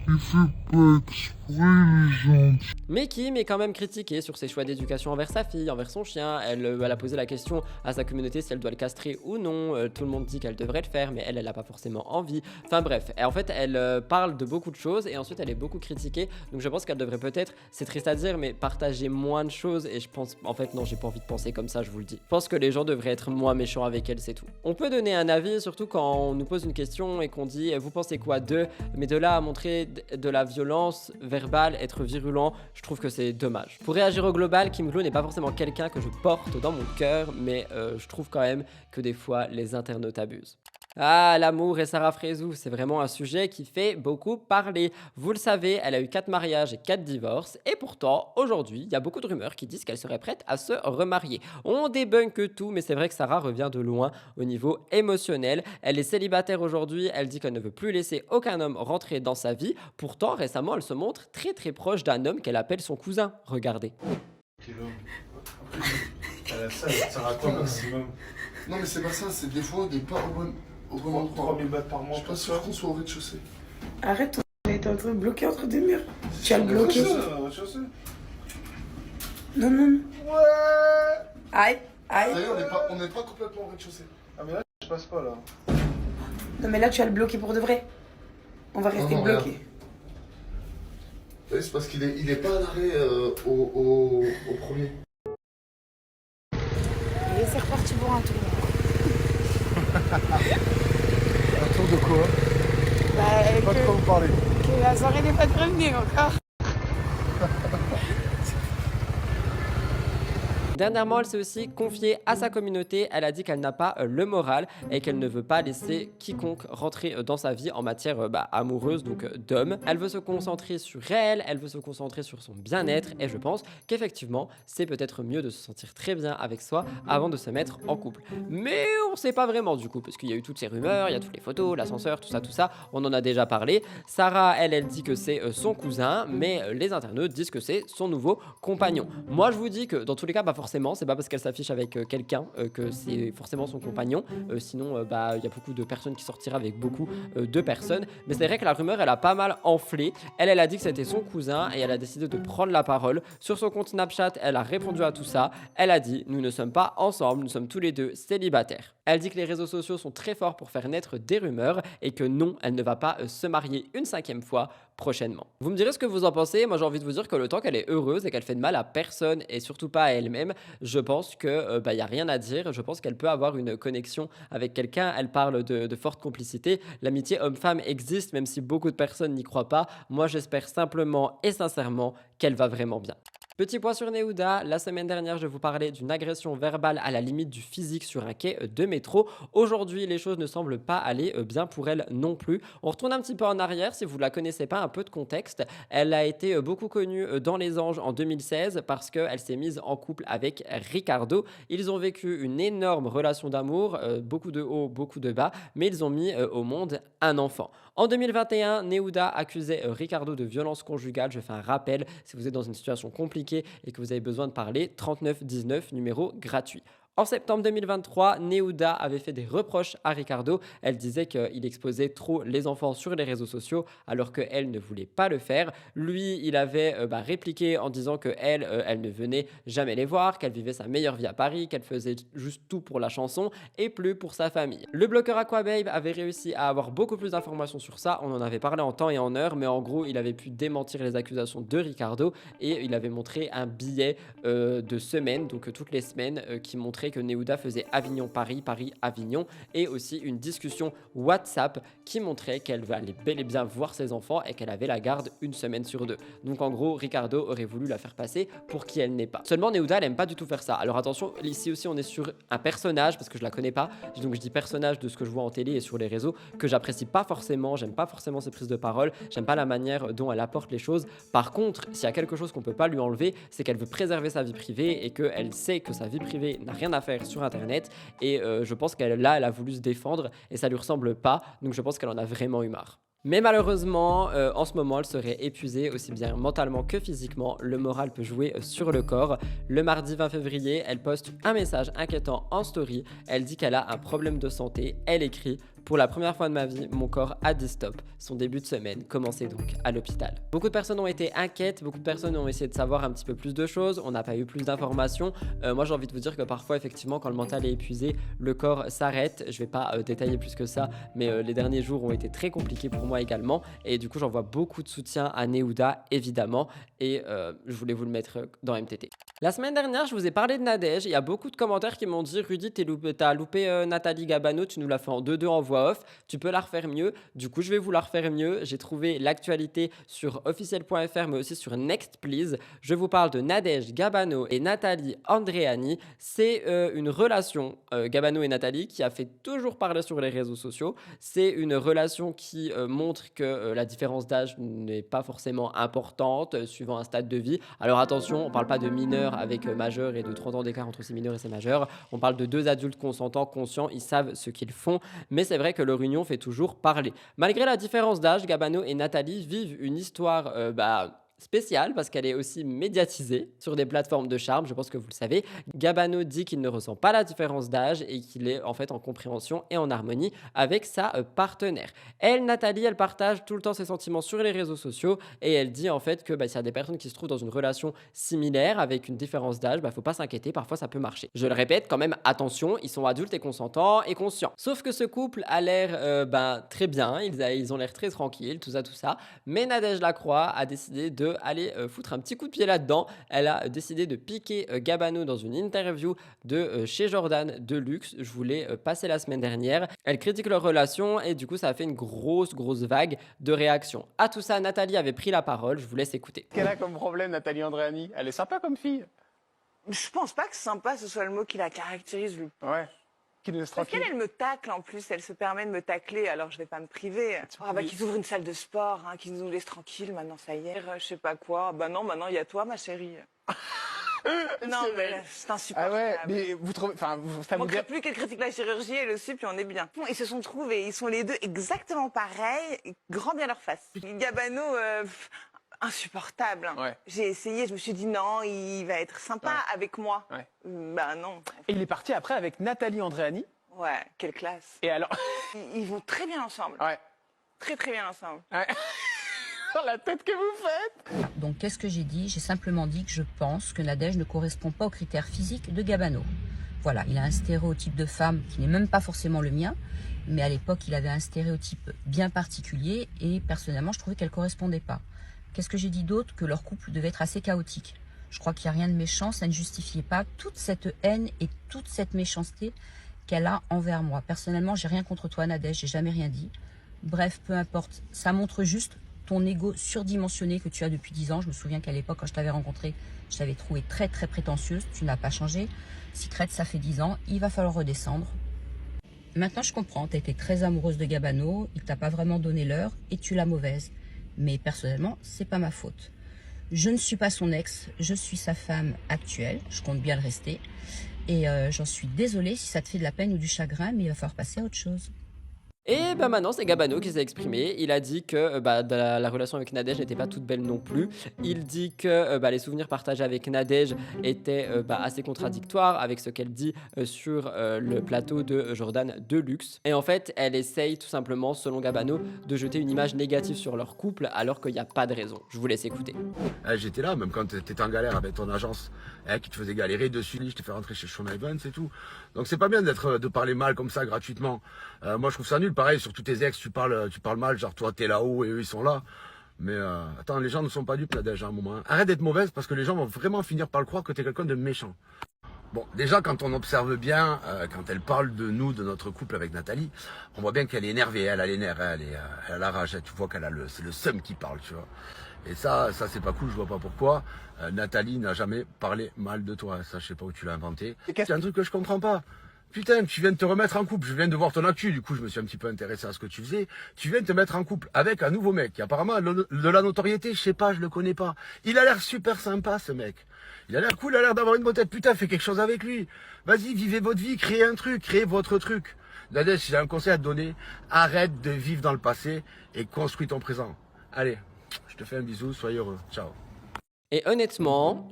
Il fait pas exprès, les gens. Mais Kim est quand même critiquée sur ses choix d'éducation envers sa fille, envers son chien. Elle a posé la question à sa communauté si elle doit le castrer ou non. Tout le monde dit qu'elle devrait le faire, mais elle n'a pas forcément envie. Enfin bref, et en fait, elle parle de beaucoup de choses et ensuite elle est beaucoup critiquée. Donc je pense qu'elle devrait peut-être, c'est triste à dire, mais partager moins de choses. Et je pense, en fait, non, j'ai pas envie de penser comme ça, je vous le dis. Je pense que les gens devraient être moins méchants avec elle, c'est tout. On peut donner un avis, surtout quand on nous pose une question et qu'on dit vous pensez quoi d'eux, mais de là à montrer de la violence verbale, être virulent, je trouve que c'est dommage. Pour réagir au global, Kim Glow n'est pas forcément quelqu'un que je porte dans mon cœur, mais je trouve quand même que des fois les internautes abusent. Ah, l'amour et Sarah Frézou, c'est vraiment un sujet qui fait beaucoup parler. Vous le savez, elle a eu 4 mariages et 4 divorces, et pourtant, aujourd'hui, il y a beaucoup de rumeurs qui disent qu'elle serait prête à se remarier. On débunk tout, mais c'est vrai que Sarah revient de loin au niveau émotionnel. Elle est célibataire aujourd'hui, elle dit qu'elle ne veut plus laisser aucun homme rentrer dans sa vie. Pourtant, récemment, elle se montre très proche d'un homme qu'elle appelle son cousin. Regardez. Quel homme? Ça raconte maximum. Non mais c'est pas ça, c'est des fois des pas au bon endroit. 3000 bahts par mois. Je suis pas sûr qu'on soit au rez-de-chaussée. Arrête, t'es en train de bloquer entre deux murs. Tu as le bloqué. Rez-de-chaussée. Non. Ouais. Aïe. D'ailleurs, on n'est pas complètement au rez-de-chaussée. Ah mais là, je passe pas là. Non mais là tu as le bloqué pour de vrai. On va rester bloqué. C'est parce qu'il est pas à l'arrêt au premier. Et c'est reparti pour un tour. Un tour de quoi? Pas de quoi vous parlez. Que la soirée n'est pas terminée encore. Dernièrement, elle s'est aussi confiée à sa communauté. Elle a dit qu'elle n'a pas le moral et qu'elle ne veut pas laisser quiconque rentrer dans sa vie en matière amoureuse, donc d'homme. Elle veut se concentrer sur elle, elle veut se concentrer sur son bien-être et je pense qu'effectivement, c'est peut-être mieux de se sentir très bien avec soi avant de se mettre en couple. Mais on sait pas vraiment du coup, parce qu'il y a eu toutes ces rumeurs, il y a toutes les photos, l'ascenseur, tout ça, on en a déjà parlé. Sarah, elle dit que c'est son cousin, mais les internautes disent que c'est son nouveau compagnon. Moi, je vous dis que dans tous les cas, pas forcément forcément, c'est pas parce qu'elle s'affiche avec quelqu'un que c'est forcément son compagnon. Sinon, bah, il y a beaucoup de personnes qui sortiraient avec beaucoup de personnes. Mais c'est vrai que la rumeur, elle a pas mal enflé. Elle a dit que c'était son cousin et elle a décidé de prendre la parole. Sur son compte Snapchat, elle a répondu à tout ça. Elle a dit: nous ne sommes pas ensemble, nous sommes tous les deux célibataires. Elle dit que les réseaux sociaux sont très forts pour faire naître des rumeurs et que non, elle ne va pas se marier une 5e fois prochainement. Vous me direz ce que vous en pensez. Moi, j'ai envie de vous dire que le temps qu'elle est heureuse et qu'elle fait de mal à personne et surtout pas à elle-même, je pense que y a rien à dire. Je pense qu'elle peut avoir une connexion avec quelqu'un. Elle parle de forte complicité. L'amitié homme-femme existe, même si beaucoup de personnes n'y croient pas. Moi, j'espère simplement et sincèrement qu'elle va vraiment bien. Petit point sur Nehuda, la semaine dernière je vous parlais d'une agression verbale à la limite du physique sur un quai de métro. Aujourd'hui les choses ne semblent pas aller bien pour elle non plus. On retourne un petit peu en arrière si vous ne la connaissez pas, un peu de contexte. Elle a été beaucoup connue dans Les Anges en 2016 parce qu'elle s'est mise en couple avec Ricardo. Ils ont vécu une énorme relation d'amour, beaucoup de hauts, beaucoup de bas, mais ils ont mis au monde un enfant. En 2021, Nehuda accusait Ricardo de violence conjugale. Je fais un rappel, si vous êtes dans une situation compliquée et que vous avez besoin de parler, 3919, numéro gratuit. En septembre 2023, Nehuda avait fait des reproches à Ricardo. Elle disait qu'il exposait trop les enfants sur les réseaux sociaux alors qu'elle ne voulait pas le faire. Lui, il avait répliqué en disant qu'elle elle ne venait jamais les voir, qu'elle vivait sa meilleure vie à Paris, qu'elle faisait juste tout pour la chanson et plus pour sa famille. Le bloqueur Aquababe avait réussi à avoir beaucoup plus d'informations sur ça. On en avait parlé en temps et en heure, mais en gros, il avait pu démentir les accusations de Ricardo et il avait montré un billet de semaine, donc toutes les semaines, qui montrait que Nehuda faisait Avignon-Paris, Paris-Avignon, et aussi une discussion WhatsApp qui montrait qu'elle allait bel et bien voir ses enfants et qu'elle avait la garde une semaine sur 2. Donc en gros, Ricardo aurait voulu la faire passer pour qui elle n'est pas. Seulement Nehuda, elle aime pas du tout faire ça. Alors attention, ici aussi on est sur un personnage, parce que je la connais pas, donc je dis personnage de ce que je vois en télé et sur les réseaux, que j'apprécie pas forcément, j'aime pas forcément ses prises de parole, j'aime pas la manière dont elle apporte les choses. Par contre, s'il y a quelque chose qu'on peut pas lui enlever, c'est qu'elle veut préserver sa vie privée et qu'elle sait que sa vie privée n'a rien à faire sur internet et je pense qu'elle a voulu se défendre et ça lui ressemble pas, donc je pense qu'elle en a vraiment eu marre. Mais malheureusement, en ce moment, elle serait épuisée aussi bien mentalement que physiquement. Le moral peut jouer sur le corps. Le mardi 20 février, elle poste un message inquiétant en story. Elle dit qu'elle a un problème de santé. Elle écrit: pour la première fois de ma vie, mon corps a dit stop. Son début de semaine commençait donc à l'hôpital. Beaucoup de personnes ont été inquiètes, beaucoup de personnes ont essayé de savoir un petit peu plus de choses, on n'a pas eu plus d'informations. Moi j'ai envie de vous dire que parfois effectivement quand le mental est épuisé, le corps s'arrête. Je vais pas détailler plus que ça, mais les derniers jours ont été très compliqués pour moi également. Et du coup j'envoie beaucoup de soutien à Nehuda évidemment et je voulais vous le mettre dans MTT. La semaine dernière je vous ai parlé de Nadège, il y a beaucoup de commentaires qui m'ont dit: Rudy t'as loupé Nathalie Gabano, tu nous l'as fait en 2-2 en voix off, tu peux la refaire mieux. Du coup je vais vous la refaire mieux. J'ai trouvé l'actualité sur officiel.fr mais aussi sur Next Please. Je vous parle de Nadège Gabano et Nathalie Andréani. C'est une relation Gabano et Nathalie qui a fait toujours parler sur les réseaux sociaux. C'est une relation qui montre que la différence d'âge n'est pas forcément importante suivant un stade de vie. Alors attention, on parle pas de mineurs avec majeurs et de 30 ans d'écart entre ces mineurs et ces majeurs. On parle de deux adultes consentants, conscients, ils savent ce qu'ils font. Mais c'est vrai que leur union fait toujours parler. Malgré la différence d'âge, Gabano et Nathalie vivent une histoire spéciale parce qu'elle est aussi médiatisée sur des plateformes de charme, je pense que vous le savez. Gabano dit qu'il ne ressent pas la différence d'âge et qu'il est en fait en compréhension et en harmonie avec sa partenaire. Elle, Nathalie, elle partage tout le temps ses sentiments sur les réseaux sociaux et elle dit en fait que s'il y a des personnes qui se trouvent dans une relation similaire avec une différence d'âge, faut pas s'inquiéter, parfois ça peut marcher. Je le répète quand même, attention, ils sont adultes et consentants et conscients. Sauf que ce couple a l'air très bien, ils ont l'air très tranquilles, tout ça, mais Nadège Lacroix a décidé de aller foutre un petit coup de pied là-dedans. Elle a décidé de piquer Gabano dans une interview de chez Jordan de Luxe. Je vous l'ai passé la semaine dernière. Elle critique leur relation et du coup ça a fait une grosse vague de réactions. À tout ça, Nathalie avait pris la parole. Je vous laisse écouter. Quelle a comme problème Nathalie Andréani? Elle est sympa comme fille. Je pense pas que sympa ce soit le mot qui la caractérise. Ouais. Qui nous laisse Parce tranquille. qu'elle me tacle en plus, elle se permet de me tacler, alors je vais pas me priver. Qu'ils ouvrent une salle de sport, qu'ils nous laissent tranquille, maintenant ça y est, je sais pas quoi. Bah non, maintenant il y a toi ma chérie. Non mais c'est insupportable. Ah ouais, mais vous trouvez, ça Il vous manquerait plus qu'elle critique la chirurgie et le sup, puis on est bien. Ils se sont trouvés, ils sont les deux exactement pareils, grand bien leur face. Gabano, insupportable. Ouais. J'ai essayé, je me suis dit non, il va être sympa avec moi. Ouais. Bah non. Et il est parti après avec Nathalie Andréani. Ouais, quelle classe. Et alors Ils vont très bien ensemble. Ouais. Très très bien ensemble. Ouais. La tête que vous faites. Donc qu'est-ce que j'ai dit? J'ai simplement dit que je pense que Nadège ne correspond pas aux critères physiques de Gabano. Voilà, il a un stéréotype de femme qui n'est même pas forcément le mien, mais à l'époque il avait un stéréotype bien particulier et personnellement je trouvais qu'elle ne correspondait pas. Qu'est-ce que j'ai dit d'autre? Que leur couple devait être assez chaotique. Je crois qu'il n'y a rien de méchant, ça ne justifiait pas toute cette haine et toute cette méchanceté qu'elle a envers moi. Personnellement, j'ai rien contre toi Nadège, j'ai jamais rien dit. Bref, peu importe, ça montre juste ton ego surdimensionné que tu as depuis 10 ans. Je me souviens qu'à l'époque, quand je t'avais rencontré, je t'avais trouvé très très prétentieuse. Tu n'as pas changé. Secret, ça fait 10 ans. Il va falloir redescendre. Maintenant, je comprends. Tu as été très amoureuse de Gabano. Il t'a pas vraiment donné l'heure et tu l'as mauvaise. Mais personnellement, c'est pas ma faute. Je ne suis pas son ex. Je suis sa femme actuelle. Je compte bien le rester. Et j'en suis désolée si ça te fait de la peine ou du chagrin, mais il va falloir passer à autre chose. Et bah maintenant c'est Gabano qui s'est exprimé, il a dit que la relation avec Nadège n'était pas toute belle non plus, il dit que les souvenirs partagés avec Nadège étaient assez contradictoires avec ce qu'elle dit sur le plateau de Jordan Deluxe. Et en fait elle essaye tout simplement, selon Gabano, de jeter une image négative sur leur couple alors qu'il n'y a pas de raison. Je vous laisse écouter. J'étais là, même quand tu étais en galère avec ton agence, qui te faisait galérer dessus, je t'ai fait rentrer chez Sean Evans et tout. Donc c'est pas bien de parler mal comme ça gratuitement. Moi je trouve ça nul, pareil, sur tous tes ex, tu parles mal, genre toi t'es là-haut et eux ils sont là. Mais attends, les gens ne sont pas dupes là déjà à un moment. Hein. Arrête d'être mauvaise parce que les gens vont vraiment finir par le croire que t'es quelqu'un de méchant. Bon, déjà quand on observe bien, quand elle parle de nous, de notre couple avec Nathalie, on voit bien qu'elle est énervée, elle a les nerfs, elle a la rage, tu vois qu'elle a c'est le seum qui parle, tu vois. Et ça c'est pas cool, je vois pas pourquoi. Nathalie n'a jamais parlé mal de toi, ça je sais pas où tu l'as inventé. C'est un truc que je comprends pas. Putain, tu viens de te remettre en couple, je viens de voir ton actu, du coup je me suis un petit peu intéressé à ce que tu faisais. Tu viens de te mettre en couple avec un nouveau mec qui apparemment a de la notoriété, je sais pas, je le connais pas. Il a l'air super sympa ce mec. Il a l'air cool, il a l'air d'avoir une bonne tête. Putain, fais quelque chose avec lui. Vas-y, vivez votre vie, créez un truc, créez votre truc. Nadège, si j'ai un conseil à te donner, arrête de vivre dans le passé et construis ton présent. Allez, je te fais un bisou, soyez heureux. Ciao. Et honnêtement,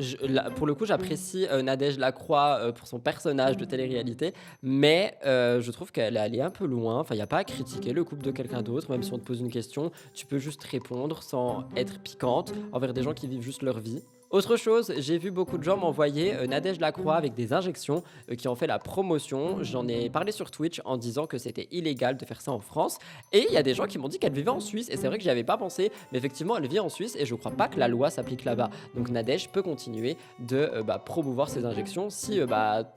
pour le coup, j'apprécie Nadège Lacroix pour son personnage de télé-réalité, mais je trouve qu'elle est allée un peu loin. Enfin, il n'y a pas à critiquer le couple de quelqu'un d'autre, même si on te pose une question, tu peux juste répondre sans être piquante envers des gens qui vivent juste leur vie. Autre chose, j'ai vu beaucoup de gens m'envoyer Nadège Lacroix avec des injections qui ont fait la promotion. J'en ai parlé sur Twitch en disant que c'était illégal de faire ça en France. Et il y a des gens qui m'ont dit qu'elle vivait en Suisse. Et c'est vrai que j'y avais pas pensé. Mais effectivement, elle vit en Suisse et je crois pas que la loi s'applique là-bas. Donc Nadège peut continuer de promouvoir ses injections. Si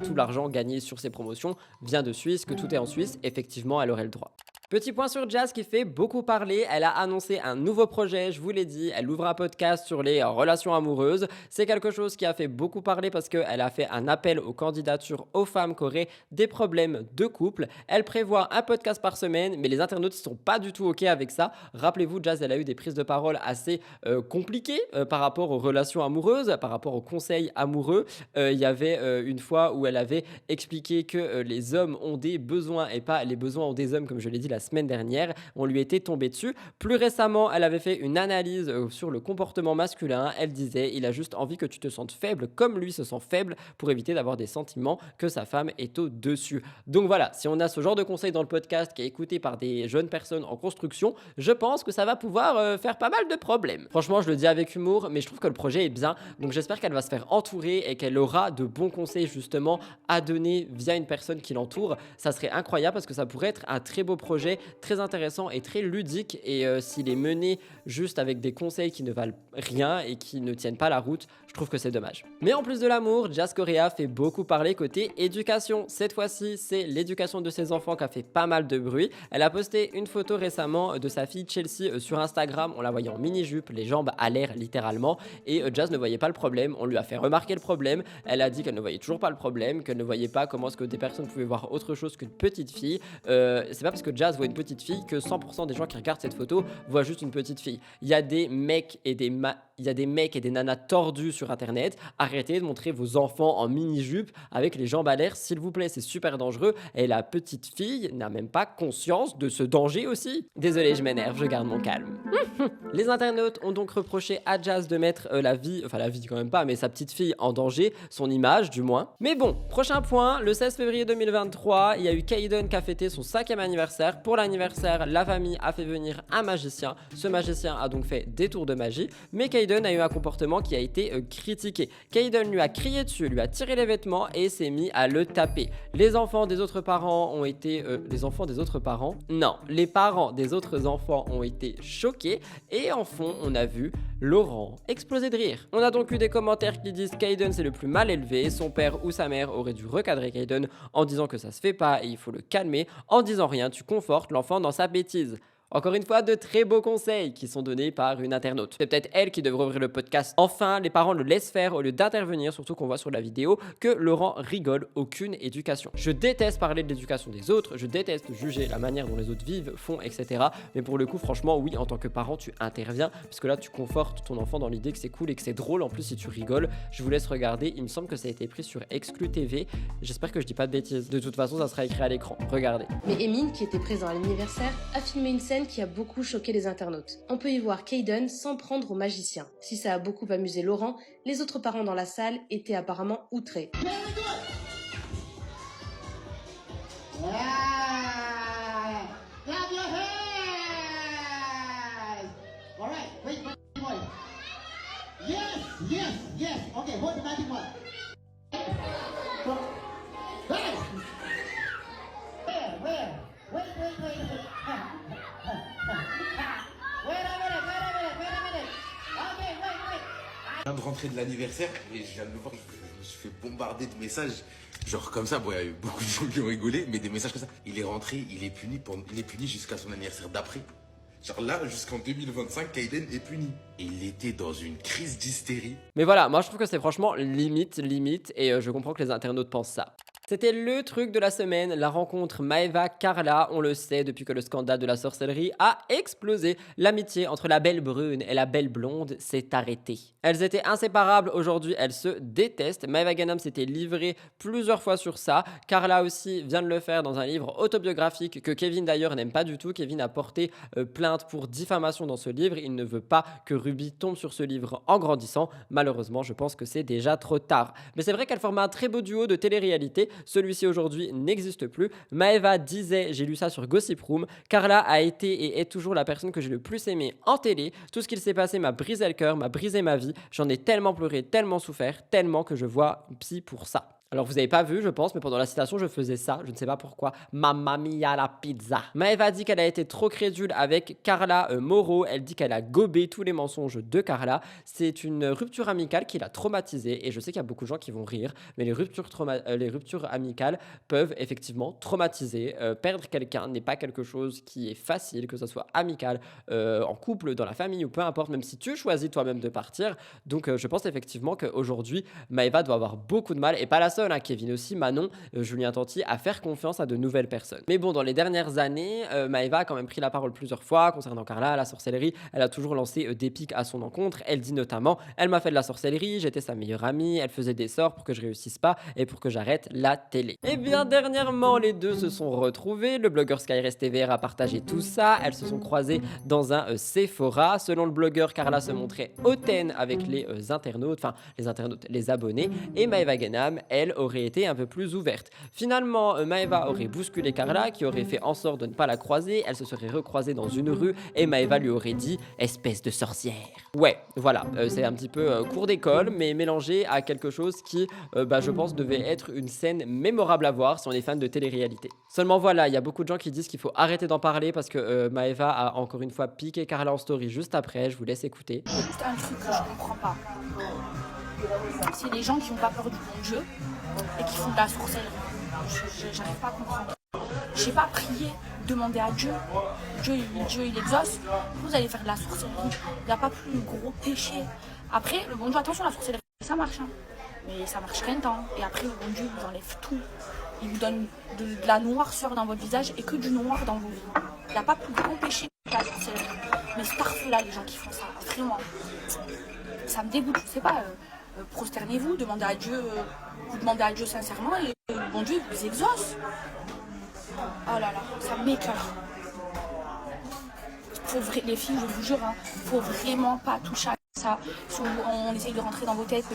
tout l'argent gagné sur ses promotions vient de Suisse, que tout est en Suisse, effectivement, elle aurait le droit. Petit point sur Jazz qui fait beaucoup parler, elle a annoncé un nouveau projet, je vous l'ai dit, elle ouvre un podcast sur les relations amoureuses. C'est quelque chose qui a fait beaucoup parler parce qu'elle a fait un appel aux candidatures aux femmes qui auraient des problèmes de couple. Elle prévoit un podcast par semaine, mais les internautes ne sont pas du tout OK avec ça. Rappelez-vous, Jazz, elle a eu des prises de parole assez compliquées par rapport aux relations amoureuses, par rapport aux conseils amoureux. Il y avait une fois où elle avait expliqué que les hommes ont des besoins et pas les besoins ont des hommes, comme je l'ai dit la semaine dernière, on lui était tombé dessus. Plus récemment, elle avait fait une analyse sur le comportement masculin. Elle disait, il a juste envie que tu te sentes faible comme lui se sent faible pour éviter d'avoir des sentiments que sa femme est au-dessus. Donc voilà, si on a ce genre de conseil dans le podcast qui est écouté par des jeunes personnes en construction, je pense que ça va pouvoir faire pas mal de problèmes. Franchement, je le dis avec humour, mais je trouve que le projet est bien. Donc j'espère qu'elle va se faire entourer et qu'elle aura de bons conseils justement à donner via une personne qui l'entoure. Ça serait incroyable parce que ça pourrait être un très beau projet, très intéressant et très ludique, et s'il est mené juste avec des conseils qui ne valent rien et qui ne tiennent pas la route, je trouve que c'est dommage. Mais en plus de l'amour, Jazz Correa fait beaucoup parler côté éducation. Cette fois-ci, c'est l'éducation de ses enfants qui a fait pas mal de bruit. Elle a posté une photo récemment de sa fille Chelsea sur Instagram. On la voyait en mini-jupe, les jambes à l'air littéralement, et Jazz ne voyait pas le problème. On lui a fait remarquer le problème. Elle a dit qu'elle ne voyait toujours pas le problème, qu'elle ne voyait pas comment est-ce que des personnes pouvaient voir autre chose qu'une petite fille. C'est pas parce que Jazz voit une petite fille que 100% des gens qui regardent cette photo voient juste une petite fille. Il y a des mecs et il il y a des mecs et des nanas tordus sur internet, arrêtez de montrer vos enfants en mini-jupe avec les jambes à l'air, s'il vous plaît, c'est super dangereux et la petite fille n'a même pas conscience de ce danger aussi. Désolé, je m'énerve, je garde mon calme. Les internautes ont donc reproché à Jazz de mettre la vie quand même pas, mais sa petite fille en danger, son image du moins. Mais bon, prochain point, le 16 février 2023, il y a eu Kaiden qui a fêté son 5e anniversaire. Pour l'anniversaire, la famille a fait venir un magicien. Ce magicien a donc fait des tours de magie, mais Kaiden a eu un comportement qui a été critiqué. Kaiden lui a crié dessus, lui a tiré les vêtements et s'est mis à le taper. Les enfants des autres parents ont été... les enfants des autres parents? Non, les parents des autres enfants ont été choqués et en fond, on a vu Laurent exploser de rire. On a donc eu des commentaires qui disent Kaiden c'est le plus mal élevé, son père ou sa mère aurait dû recadrer Kaiden en disant que ça se fait pas et il faut le calmer, en disant rien, tu confortes l'enfant dans sa bêtise. Encore une fois, de très beaux conseils qui sont donnés par une internaute. C'est peut-être elle qui devrait ouvrir le podcast. Enfin, les parents le laissent faire au lieu d'intervenir, surtout qu'on voit sur la vidéo que Laurent rigole, aucune éducation. Je déteste parler de l'éducation des autres, je déteste juger la manière dont les autres vivent, font, etc. Mais pour le coup, franchement, oui, en tant que parent, tu interviens, parce que là, tu confortes ton enfant dans l'idée que c'est cool et que c'est drôle. En plus, si tu rigoles, je vous laisse regarder. Il me semble que ça a été pris sur Exclu TV. J'espère que je dis pas de bêtises. De toute façon, ça sera écrit à l'écran. Regardez. Mais Emine, qui était présent à l'anniversaire, a filmé une scène qui a beaucoup choqué les internautes. On peut y voir Kaiden s'en prendre au magicien. Si ça a beaucoup amusé Laurent, les autres parents dans la salle étaient apparemment outrés. Je viens de rentrer de l'anniversaire et je viens de me voir, je me suis fait bombarder de messages. Genre comme ça, bon, il y a eu beaucoup de gens qui ont rigolé, mais des messages comme ça. Il est rentré, il est puni jusqu'à son anniversaire d'après. Genre là, jusqu'en 2025, Kaiden est puni. Et il était dans une crise d'hystérie. Mais voilà, moi je trouve que c'est franchement limite, et je comprends que les internautes pensent ça. C'était le truc de la semaine, la rencontre Maëva-Carla. On le sait, depuis que le scandale de la sorcellerie a explosé, l'amitié entre la belle brune et la belle blonde s'est arrêtée. Elles étaient inséparables, aujourd'hui elles se détestent. Maëva Ganam s'était livrée plusieurs fois sur ça. Carla aussi vient de le faire dans un livre autobiographique que Kevin d'ailleurs n'aime pas du tout. Kevin a porté plainte pour diffamation dans ce livre. Il ne veut pas que Ruby tombe sur ce livre en grandissant. Malheureusement, je pense que c'est déjà trop tard. Mais c'est vrai qu'elle formait un très beau duo de télé-réalité. Celui-ci aujourd'hui n'existe plus. Maëva disait, j'ai lu ça sur Gossip Room, Carla a été et est toujours la personne que j'ai le plus aimée en télé. Tout ce qu'il s'est passé m'a brisé le cœur, m'a brisé ma vie. J'en ai tellement pleuré, tellement souffert, tellement que je vois une psy pour ça. Alors vous n'avez pas vu, je pense, mais pendant la citation, je faisais ça, je ne sais pas pourquoi. Mamma mia la pizza. Maëva dit qu'elle a été trop crédule avec Carla Moreau. Elle dit qu'elle a gobé tous les mensonges de Carla. C'est une rupture amicale qui l'a traumatisée. Et je sais qu'il y a beaucoup de gens qui vont rire, mais les ruptures amicales peuvent effectivement traumatiser. Perdre quelqu'un n'est pas quelque chose qui est facile, que ce soit amical, en couple, dans la famille ou peu importe, même si tu choisis toi-même de partir. Donc je pense effectivement qu'aujourd'hui, Maëva doit avoir beaucoup de mal, et pas la seule, Kevin aussi, Manon, Julien Tanti, à faire confiance à de nouvelles personnes. Mais bon, dans les dernières années, Maëva a quand même pris la parole plusieurs fois concernant Carla, la sorcellerie. Elle a toujours lancé des pics à son encontre. Elle dit notamment, elle m'a fait de la sorcellerie, j'étais sa meilleure amie, elle faisait des sorts pour que je réussisse pas et pour que j'arrête la télé. Et bien dernièrement, les deux se sont retrouvés. Le blogueur Skyrest TVR a partagé tout ça. Elles se sont croisées dans un Sephora. Selon le blogueur, Carla se montrait hautaine avec les internautes, les abonnés, et Maëva Ganam, elle, aurait été un peu plus ouverte. Finalement, Maëva aurait bousculé Carla, qui aurait fait en sorte de ne pas la croiser. Elle se serait recroisée dans une rue et Maëva lui aurait dit « espèce de sorcière ». Ouais, voilà, c'est un petit peu cours d'école, mais mélangé à quelque chose qui, je pense, devait être une scène mémorable à voir si on est fan de télé-réalité. Seulement voilà, il y a beaucoup de gens qui disent qu'il faut arrêter d'en parler parce que Maëva a encore une fois piqué Carla en story juste après. Je vous laisse écouter. C'est un truc que je comprends pas. C'est les gens qui n'ont pas peur du bon Dieu et qui font de la sorcellerie. J'arrive pas à comprendre. J'ai pas prié, demandé à Dieu. Dieu il exauce. Vous allez faire de la sorcellerie. Il n'y a pas plus gros péché. Après, le bon Dieu, attention, la sorcellerie, ça marche. Mais ça marche qu'un temps. Et après, le bon Dieu vous enlève tout. Il vous donne de la noirceur dans votre visage et que du noir dans vos vies. Il n'y a pas plus grand péché que la sorcellerie. Mais c'est parfait là, les gens qui font ça, vraiment. Ça me dégoûte, je sais pas. Prosternez-vous, demandez à Dieu, vous demandez à Dieu sincèrement et bon Dieu vous exauce. Oh là là, ça m'écoeure. Les filles, je vous jure, faut vraiment pas toucher à ça. Si on essaye de rentrer dans vos têtes,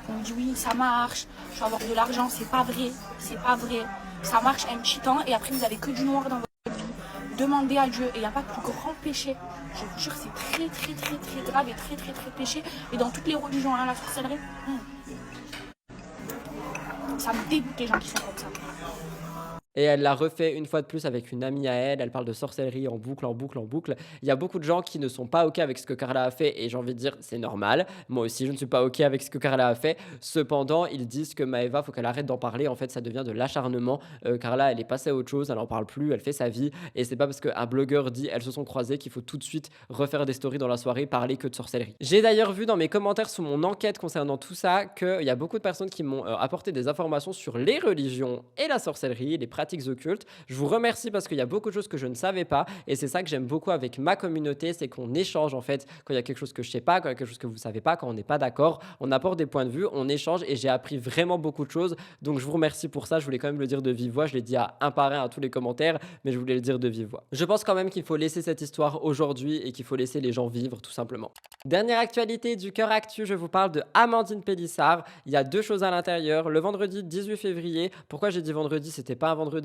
on vous dit oui, ça marche, je vais avoir de l'argent, c'est pas vrai, c'est pas vrai. Ça marche un petit temps et après vous avez que du noir dans votre vie. Demandez à Dieu et il n'y a pas de plus grand péché. Je vous jure, c'est très très très très grave et très très très péché. Et dans toutes les religions, la sorcellerie, ça me dégoûte les gens qui sont comme ça. Et elle l'a refait une fois de plus avec une amie à elle. Elle parle de sorcellerie en boucle, en boucle, en boucle. Il y a beaucoup de gens qui ne sont pas OK avec ce que Carla a fait. Et j'ai envie de dire, c'est normal. Moi aussi, je ne suis pas OK avec ce que Carla a fait. Cependant, ils disent que Maëva, il faut qu'elle arrête d'en parler. En fait, ça devient de l'acharnement. Carla, elle est passée à autre chose. Elle n'en parle plus. Elle fait sa vie. Et c'est pas parce qu'un blogueur dit elles se sont croisées qu'il faut tout de suite refaire des stories dans la soirée, parler que de sorcellerie. J'ai d'ailleurs vu dans mes commentaires sous mon enquête concernant tout ça qu'il y a beaucoup de personnes qui m'ont apporté des informations sur les religions et la sorcellerie, les pratiques occultes. Je vous remercie parce qu'il y a beaucoup de choses que je ne savais pas et c'est ça que j'aime beaucoup avec ma communauté, c'est qu'on échange en fait quand il y a quelque chose que je sais pas, quand il y a quelque chose que vous savez pas, quand on n'est pas d'accord, on apporte des points de vue, on échange et j'ai appris vraiment beaucoup de choses, donc je vous remercie pour ça. Je voulais quand même le dire de vive voix, je l'ai dit à un par un à tous les commentaires, mais je voulais le dire de vive voix. Je pense quand même qu'il faut laisser cette histoire aujourd'hui et qu'il faut laisser les gens vivre tout simplement. Dernière actualité du Cœur Actu, je vous parle de Amandine Pélissard. Il y a deux choses à l'intérieur. Le vendredi 18 février, pourquoi j'ai dit vendredi, c'était pas un vendredi.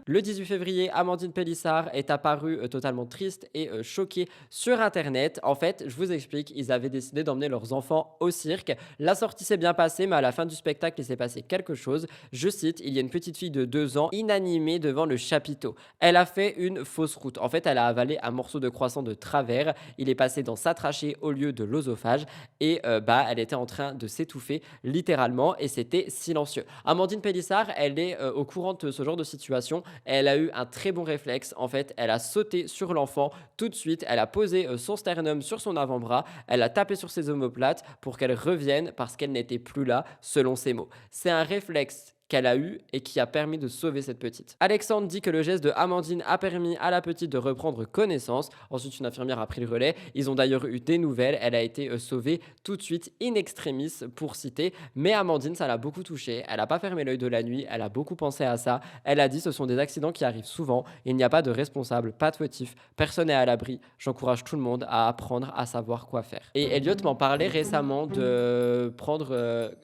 Le 18 février, Amandine Pélissard est apparue totalement triste et choquée sur internet. En fait, je vous explique, ils avaient décidé d'emmener leurs enfants au cirque. La sortie s'est bien passée, mais à la fin du spectacle, il s'est passé quelque chose. Je cite, il y a une petite fille de 2 ans inanimée devant le chapiteau. Elle a fait une fausse route. En fait, elle a avalé un morceau de croissant de travers. Il est passé dans sa trachée au lieu de l'œsophage et elle était en train de s'étouffer littéralement et c'était silencieux. Amandine Pélissard, elle est au courant de ce genre de situation. Elle a eu un très bon réflexe. En fait, elle a sauté sur l'enfant tout de suite. Elle a posé son sternum sur son avant-bras. Elle a tapé sur ses omoplates pour qu'elle revienne parce qu'elle n'était plus là, selon ses mots. C'est un réflexe qu'elle a eu et qui a permis de sauver cette petite. Alexandre dit que le geste de Amandine a permis à la petite de reprendre connaissance. Ensuite, une infirmière a pris le relais. Ils ont d'ailleurs eu des nouvelles. Elle a été sauvée tout de suite, in extremis, pour citer. Mais Amandine, ça l'a beaucoup touchée. Elle n'a pas fermé l'œil de la nuit. Elle a beaucoup pensé à ça. Elle a dit ce sont des accidents qui arrivent souvent. Il n'y a pas de responsable, pas de fautif. Personne n'est à l'abri. J'encourage tout le monde à apprendre à savoir quoi faire. Et Elliot m'en parlait récemment de prendre,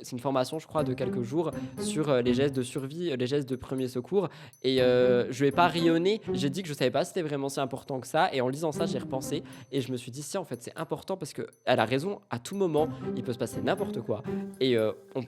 c'est une formation, je crois, de quelques jours sur les gestes de survie, les gestes de premier secours. Et je vais pas rayonner. J'ai dit que je savais pas si c'était vraiment si important que ça. Et en lisant ça, j'ai repensé. Et je me suis dit, si, en fait, c'est important parce qu'elle a raison. À tout moment, il peut se passer n'importe quoi. Et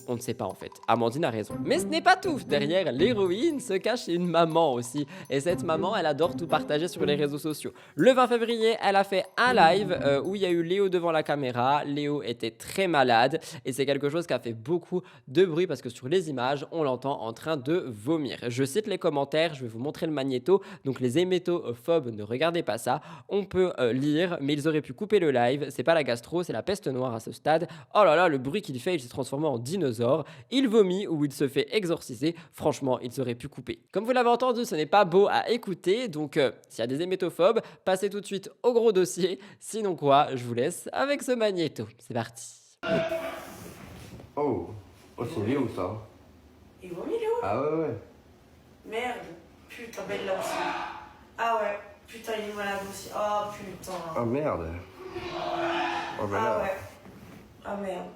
on ne sait pas, en fait. Amandine a raison. Mais ce n'est pas tout. Derrière l'héroïne se cache une maman aussi. Et cette maman, elle adore tout partager sur les réseaux sociaux. Le 20 février, elle a fait un live où il y a eu Léo devant la caméra. Léo était très malade. Et c'est quelque chose qui a fait beaucoup de bruit parce que sur les images, on l'entend en train de vomir. Je cite les commentaires, je vais vous montrer le magnéto. Donc les hémétophobes, ne regardez pas ça. On peut lire, mais ils auraient pu couper le live. C'est pas la gastro, c'est la peste noire à ce stade. Oh là là, le bruit qu'il fait, il s'est transformé en dinosaure. Il vomit ou il se fait exorciser. Franchement, ils auraient pu couper. Comme vous l'avez entendu, ce n'est pas beau à écouter. Donc s'il y a des hémétophobes, passez tout de suite au gros dossier. Sinon quoi, je vous laisse avec ce magnéto. C'est parti. Oh, c'est Léo ça. Il vomit Léo? Ah ouais. Merde, putain, belle là aussi. Ah ouais, putain, il est malade aussi. Oh putain. Ah merde. Oh bah là. Ah ouais. Ah merde.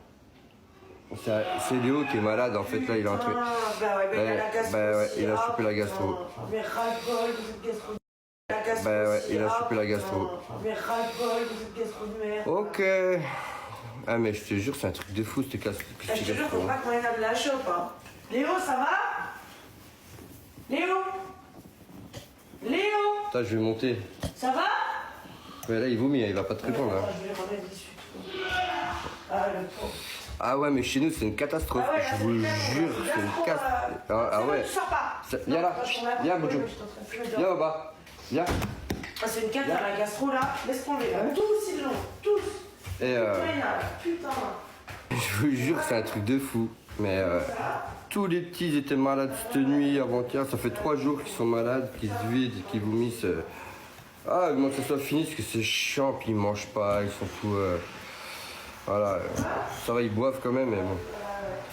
C'est Léo qui est malade en fait, là il a un truc. Bah ouais, il a la gastro. Bah ouais, aussi. il a chopé la gastro. Mais ras-le-bol de cette gastro. La gastro Bah ouais, aussi. il a chopé la gastro. Mais ras-le-bol de cette gastro de merde. Ok. Ah mais je te jure, c'est un truc de fou cette gastro. Je te jure, faut pas qu'on ait de la chope, hein. Léo, ça va? Léo? Léo? Putain, je vais monter. Ça va? Ouais, là il vomit, il va pas te répondre là. Je vais remettre dessus. Ah, le pauvre. Ah ouais, mais chez nous c'est une catastrophe. Ah ouais, je vous jure, c'est une catastrophe. Ah ouais. Tu sors pas. Viens là. Viens, Boudjou. Viens au-bas. Viens. Ah, c'est une cata la gastro là. Laisse tomber là. Tous ils l'ont. Tous. Et Putain. je vous jure, c'est un truc de fou. Mais tous les petits étaient malades cette nuit, avant-hier. Ça fait 3 jours qu'ils sont malades, qu'ils se vident, qu'ils vomissent. Ah, moi que ça soit fini parce que c'est chiant, puis ils mangent pas, ils sont tout. Voilà, ça va, ils boivent quand même, mais bon,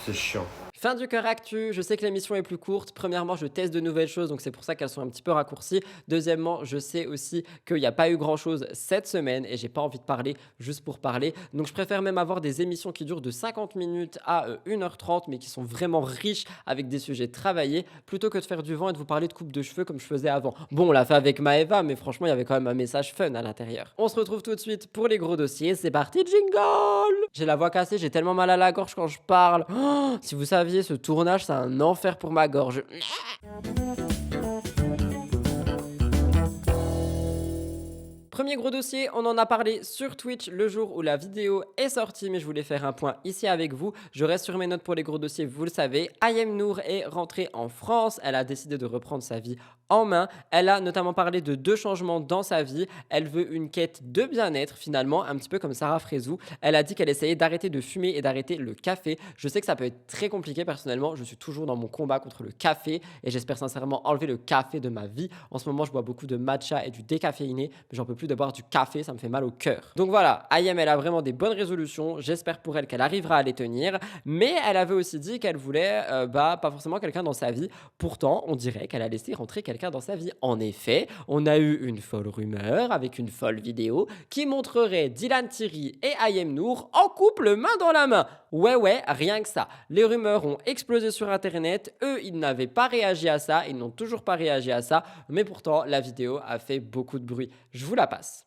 c'est chiant. Fin du cœur actu, je sais que l'émission est plus courte. Premièrement, je teste de nouvelles choses, donc c'est pour ça qu'elles sont un petit peu raccourcies. Deuxièmement, je sais aussi qu'il n'y a pas eu grand chose cette semaine et j'ai pas envie de parler juste pour parler. Donc je préfère même avoir des émissions qui durent de 50 minutes à 1h30, mais qui sont vraiment riches avec des sujets travaillés, plutôt que de faire du vent et de vous parler de coupe de cheveux comme je faisais avant. Bon, on l'a fait avec Maëva, mais franchement, il y avait quand même un message fun à l'intérieur. On se retrouve tout de suite pour les gros dossiers. C'est parti, jingle! J'ai la voix cassée, j'ai tellement mal à la gorge quand je parle. Oh, si vous saviez, ce tournage, c'est un enfer pour ma gorge. Premier gros dossier, on en a parlé sur Twitch le jour où la vidéo est sortie, mais je voulais faire un point ici avec vous. Je reste sur mes notes pour les gros dossiers, vous le savez. Ayem Nour est rentrée en France, elle a décidé de reprendre sa vie en main. Elle a notamment parlé de 2 changements dans sa vie. Elle veut une quête de bien-être finalement, un petit peu comme Sarah Frézou. Elle a dit qu'elle essayait d'arrêter de fumer et d'arrêter le café. Je sais que ça peut être très compliqué personnellement, je suis toujours dans mon combat contre le café et j'espère sincèrement enlever le café de ma vie. En ce moment, je bois beaucoup de matcha et du décaféiné, mais j'en peux plus de boire du café, ça me fait mal au cœur. Donc voilà, Ayem, elle a vraiment des bonnes résolutions. J'espère pour elle qu'elle arrivera à les tenir, mais elle avait aussi dit qu'elle voulait pas forcément quelqu'un dans sa vie. Pourtant, on dirait qu'elle a laissé rentrer quelqu'un dans sa vie. En effet, on a eu une folle rumeur avec une folle vidéo qui montrerait Dylan Thierry et Ayem Nour en couple main dans la main. Ouais, rien que ça. Les rumeurs ont explosé sur internet. Eux, ils n'avaient pas réagi à ça. Ils n'ont toujours pas réagi à ça. Mais pourtant, la vidéo a fait beaucoup de bruit. Je vous la passe.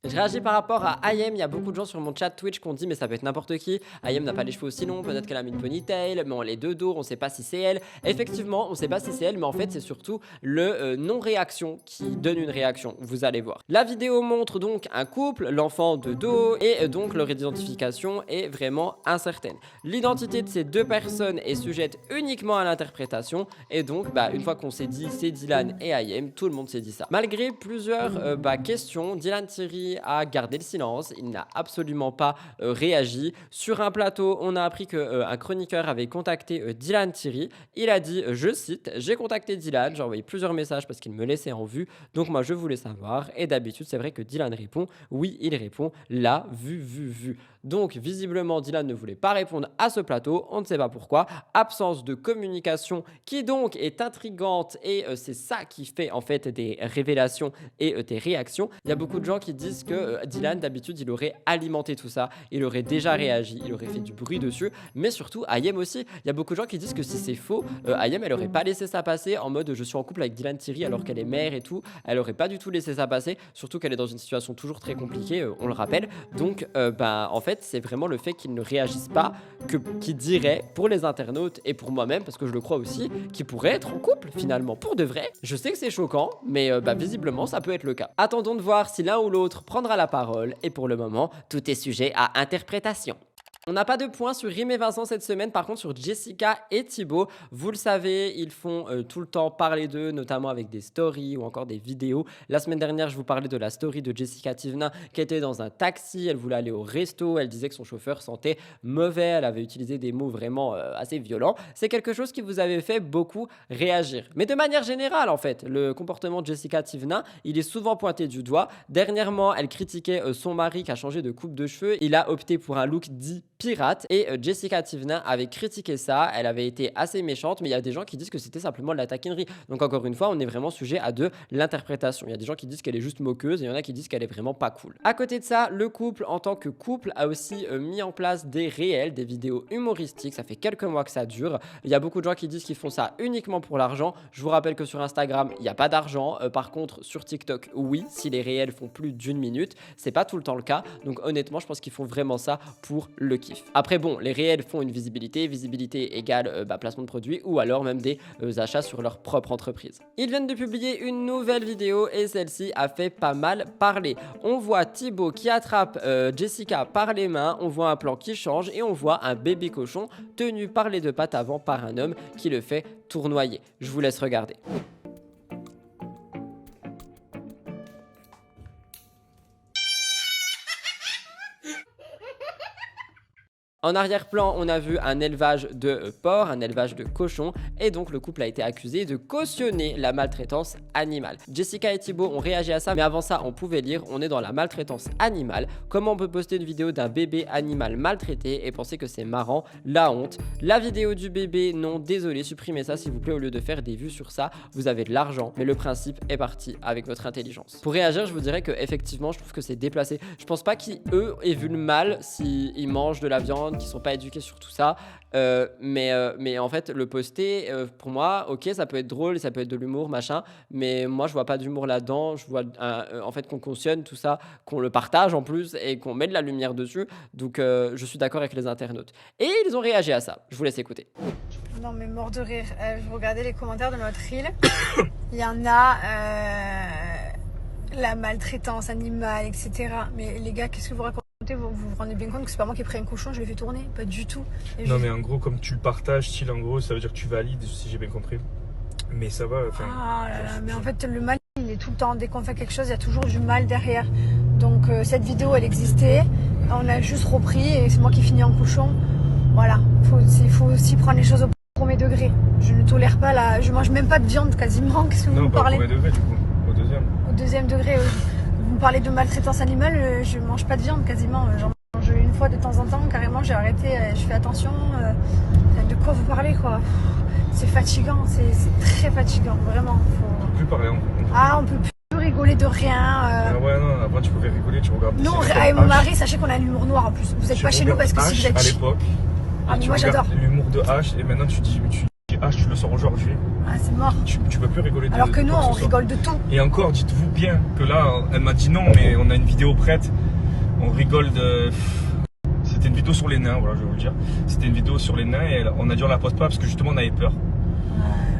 Je réagis par rapport à Ayem, il y a beaucoup de gens sur mon chat Twitch qui ont dit mais ça peut être n'importe qui, Ayem n'a pas les cheveux aussi longs, peut-être qu'elle a mis une ponytail, mais on les deux dos, on sait pas si c'est elle. Effectivement, on sait pas si c'est elle, mais en fait c'est surtout le non-réaction qui donne une réaction, vous allez voir. La vidéo montre donc un couple, l'enfant de dos, et donc leur identification est vraiment incertaine. L'identité de ces 2 personnes est sujette uniquement à l'interprétation, et donc une fois qu'on s'est dit c'est Dylan et Ayem, tout le monde s'est dit ça. Malgré plusieurs questions, Dylan Thierry a gardé le silence, il n'a absolument pas réagi. Sur un plateau, on a appris qu'un chroniqueur avait contacté Dylan Thierry. Il a dit, je cite, j'ai contacté Dylan, j'ai envoyé plusieurs messages parce qu'il me laissait en vue, donc moi je voulais savoir. Et d'habitude, c'est vrai que Dylan répond, oui, il répond, là, vu. Donc visiblement, Dylan ne voulait pas répondre à ce plateau, on ne sait pas pourquoi. Absence de communication qui donc est intrigante et c'est ça qui fait en fait des révélations et des réactions. Il y a beaucoup de gens qui disent que Dylan d'habitude il aurait alimenté tout ça, il aurait déjà réagi, il aurait fait du bruit dessus, mais surtout Ayem aussi. Il y a beaucoup de gens qui disent que si c'est faux, Ayem elle aurait pas laissé ça passer en mode je suis en couple avec Dylan Thierry alors qu'elle est mère et tout, elle aurait pas du tout laissé ça passer, surtout qu'elle est dans une situation toujours très compliquée, on le rappelle. Donc en fait c'est vraiment le fait qu'ils ne réagissent pas qui dirait pour les internautes et pour moi-même, parce que je le crois aussi, qu'ils pourraient être en couple finalement pour de vrai. Je sais que c'est choquant, mais visiblement ça peut être le cas. Attendons de voir si l'un ou l'autre prendra la parole et pour le moment, tout est sujet à interprétation. On n'a pas de points sur Rim et Vincent cette semaine, par contre sur Jessica et Thibaut, vous le savez, ils font tout le temps parler d'eux, notamment avec des stories ou encore des vidéos. La semaine dernière, je vous parlais de la story de Jessica Thivenin qui était dans un taxi, elle voulait aller au resto, elle disait que son chauffeur sentait mauvais, elle avait utilisé des mots vraiment assez violents. C'est quelque chose qui vous avait fait beaucoup réagir. Mais de manière générale, en fait, le comportement de Jessica Thivenin, il est souvent pointé du doigt. Dernièrement, elle critiquait son mari qui a changé de coupe de cheveux, il a opté pour un look dit pirate et Jessica Thivenin avait critiqué ça, elle avait été assez méchante, mais il y a des gens qui disent que c'était simplement de la taquinerie. Donc encore une fois, on est vraiment sujet à de l'interprétation. Il y a des gens qui disent qu'elle est juste moqueuse et il y en a qui disent qu'elle est vraiment pas cool. À côté de ça, le couple en tant que couple a aussi mis en place des réels, des vidéos humoristiques. Ça fait quelques mois que ça dure. Il y a beaucoup de gens qui disent qu'ils font ça uniquement pour l'argent. Je vous rappelle que sur Instagram, il n'y a pas d'argent. Par contre, sur TikTok, oui, si les réels font plus d'1 minute, c'est pas tout le temps le cas. Donc honnêtement, je pense qu'ils font vraiment ça pour le kiff. Après bon, les réels font une visibilité égale placement de produits ou alors même des achats sur leur propre entreprise. Ils viennent de publier une nouvelle vidéo et celle-ci a fait pas mal parler. On voit Thibaut qui attrape Jessica par les mains, on voit un plan qui change et on voit un bébé cochon tenu par les 2 pattes avant par un homme qui le fait tournoyer. Je vous laisse regarder. En arrière-plan, on a vu un élevage de porcs, un élevage de cochons, et donc le couple a été accusé de cautionner la maltraitance animale. Jessica et Thibaut ont réagi à ça, mais avant ça, on pouvait lire, on est dans la maltraitance animale. Comment on peut poster une vidéo d'un bébé animal maltraité et penser que c'est marrant? La honte. La vidéo du bébé, non, désolé, supprimez ça s'il vous plaît au lieu de faire des vues sur ça. Vous avez de l'argent, mais le principe est parti avec votre intelligence. Pour réagir, je vous dirais que effectivement, je trouve que c'est déplacé. Je pense pas qu'eux aient vu le mal s'ils mangent de la viande, qu'ils sont pas éduqués sur tout ça. Mais en fait, le poster, pour moi, ok, ça peut être drôle, ça peut être de l'humour, machin, mais moi, je vois pas d'humour là-dedans. Je vois en fait qu'on cautionne tout ça, qu'on le partage en plus et qu'on met de la lumière dessus. Donc, je suis d'accord avec les internautes. Et ils ont réagi à ça. Je vous laisse écouter. Non, mais mort de rire. Je regardais les commentaires de notre reel. Il y en a la maltraitance animale, etc. Mais les gars, qu'est-ce que vous racontez? Vous vous rendez bien compte que c'est pas moi qui ai pris un cochon, je l'ai fait tourner? Pas du tout. Et non, mais en gros, comme tu le partages, style, en gros, ça veut dire que tu valides, si j'ai bien compris. Mais ça va. Ah là là, mais en fait, le mal, il est tout le temps. Dès qu'on fait quelque chose, il y a toujours du mal derrière. Donc, cette vidéo, elle existait. On a juste repris et c'est moi qui finis en cochon. Voilà. Il faut aussi prendre les choses au premier degré. Je ne tolère pas la. Je mange même pas de viande quasiment. Qu'est-ce que vous me parlez? Non, pas au premier degré, du coup. Au deuxième. Au deuxième degré, vous me parlez de maltraitance animale, je mange pas de viande quasiment. J'en mange une fois de temps en temps, carrément, j'ai arrêté, je fais attention. De quoi vous parlez, quoi? C'est fatigant, c'est très fatigant, vraiment. On peut plus parler. On peut plus rigoler de rien. Ah ouais, non, avant tu pouvais rigoler, tu regardes. Non, avec mon mari, sachez qu'on a l'humour noir en plus. Vous êtes pas chez nous parce que si vous êtes. À l'époque. Ah, mais moi j'adore. L'humour de H, et maintenant tu dis H, tu le sors aujourd'hui. Ah, c'est mort. Tu peux plus rigoler de alors que nous, on rigole de tout. Et encore, dites-vous bien que là, elle m'a dit non, mais on a une vidéo prête. On rigole de. C'était une vidéo sur les nains, voilà, je vais vous le dire. C'était une vidéo sur les nains et on a dit on la poste pas parce que justement on avait peur.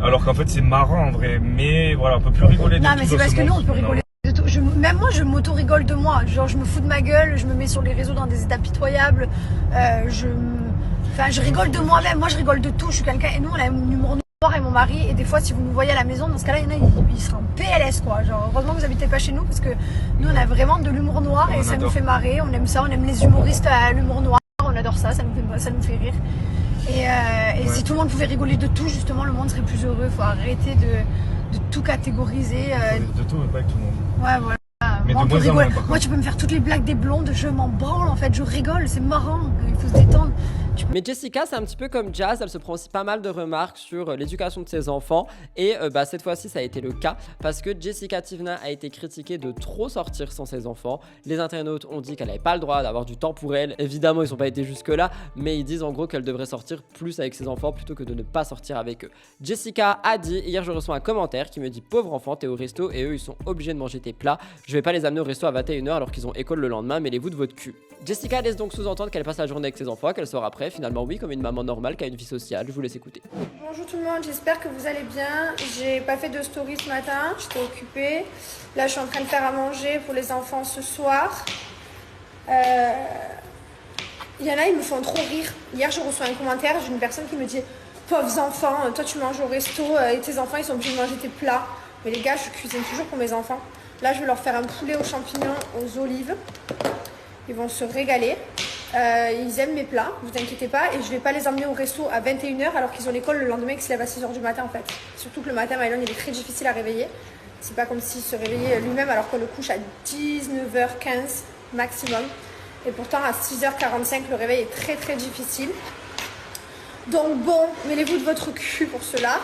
Alors qu'en fait c'est marrant en vrai, mais voilà, on peut plus rigoler de tout. Non, mais c'est parce que nous on peut rigoler de tout. Même moi je m'auto-rigole de moi. Genre je me fous de ma gueule, je me mets sur les réseaux dans des états pitoyables. Je rigole de moi-même, moi je rigole de tout. Je suis quelqu'un et nous on a un humour noir et mon mari. Et des fois si vous nous voyez à la maison, dans ce cas-là, il y en a, ils seraient en PLS quoi. Genre heureusement que vous habitez pas chez nous parce que nous on a vraiment de l'humour noir et ça nous fait marrer. On aime ça, on aime les humoristes à l'humour noir. On adore ça, ça nous fait rire. Et si tout le monde pouvait rigoler de tout, justement, le monde serait plus heureux. Faut arrêter de tout catégoriser. De tout, mais pas avec tout le monde. Ouais, voilà. Mais moi, de moins en moins, moi, tu peux me faire toutes les blagues des blondes, je m'en branle en fait, je rigole, c'est marrant, il faut se détendre. Mais Jessica, c'est un petit peu comme Jazz, elle se prend aussi pas mal de remarques sur l'éducation de ses enfants. Et cette fois-ci, ça a été le cas parce que Jessica Tivna a été critiquée de trop sortir sans ses enfants. Les internautes ont dit qu'elle n'avait pas le droit d'avoir du temps pour elle. Évidemment, ils n'ont pas été jusque-là, mais ils disent en gros qu'elle devrait sortir plus avec ses enfants plutôt que de ne pas sortir avec eux. Jessica a dit, hier je reçois un commentaire qui me dit « Pauvre enfant, t'es au resto et eux, ils sont obligés de manger tes plats. Je vais pas les amener au resto à 21h alors qu'ils ont école le lendemain, mêlez-vous de votre cul. » Jessica laisse donc sous-entendre qu'elle passe la journée avec ses enfants, qu'elle sort après, finalement oui, comme une maman normale qui a une vie sociale. Je vous laisse écouter. Bonjour tout le monde, j'espère que vous allez bien. J'ai pas fait de story ce matin, j'étais occupée. Là je suis en train de faire à manger pour les enfants ce soir. Il y en a, ils me font trop rire. Hier je reçois un commentaire d'une personne qui me dit « Pauvres enfants, toi tu manges au resto et tes enfants ils sont obligés de manger tes plats. » Mais les gars, je cuisine toujours pour mes enfants. Là je vais leur faire un poulet aux champignons, aux olives. Ils vont se régaler. Ils aiment mes plats, vous inquiétez pas. Et je vais pas les emmener au resto à 21h alors qu'ils ont l'école le lendemain et qu'ils se lèvent à 6h du matin en fait. Surtout que le matin, Mylon, il est très difficile à réveiller. C'est pas comme s'il se réveillait lui-même alors qu'on le couche à 19h15 maximum. Et pourtant à 6h45, le réveil est très très difficile. Donc bon, mêlez-vous de votre cul pour cela.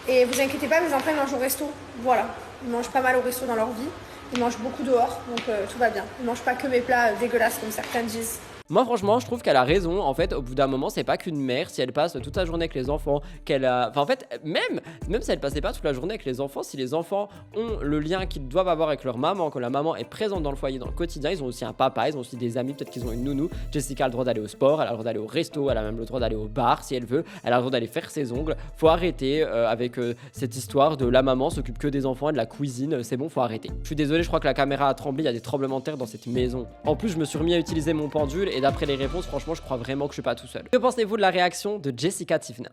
Et vous inquiétez pas, mes enfants ils mangent au resto. Voilà, ils mangent pas mal au resto dans leur vie. Ils mangent beaucoup dehors, donc tout va bien. Ils mangent pas que mes plats dégueulasses comme certains disent. Moi franchement je trouve qu'elle a raison. En fait au bout d'un moment c'est pas qu'une mère. Si elle passe toute la journée avec les enfants, qu'elle a... Enfin en fait même si elle passait pas toute la journée avec les enfants, si les enfants ont le lien qu'ils doivent avoir avec leur maman, que la maman est présente dans le foyer, dans le quotidien, ils ont aussi un papa, ils ont aussi des amis, peut-être qu'ils ont une nounou. Jessica a le droit d'aller au sport, elle a le droit d'aller au resto, elle a même le droit d'aller au bar si elle veut, elle a le droit d'aller faire ses ongles. Faut arrêter avec cette histoire de la maman s'occupe que des enfants et de la cuisine, c'est bon, faut arrêter. Je suis désolé, je crois que la caméra a tremblé, il y a des tremblements de terre dans cette maison. En plus je me suis remis à utiliser mon pendule et d'après les réponses, franchement je crois vraiment que je suis pas tout seul. Que pensez-vous de la réaction de Jessica Tivna?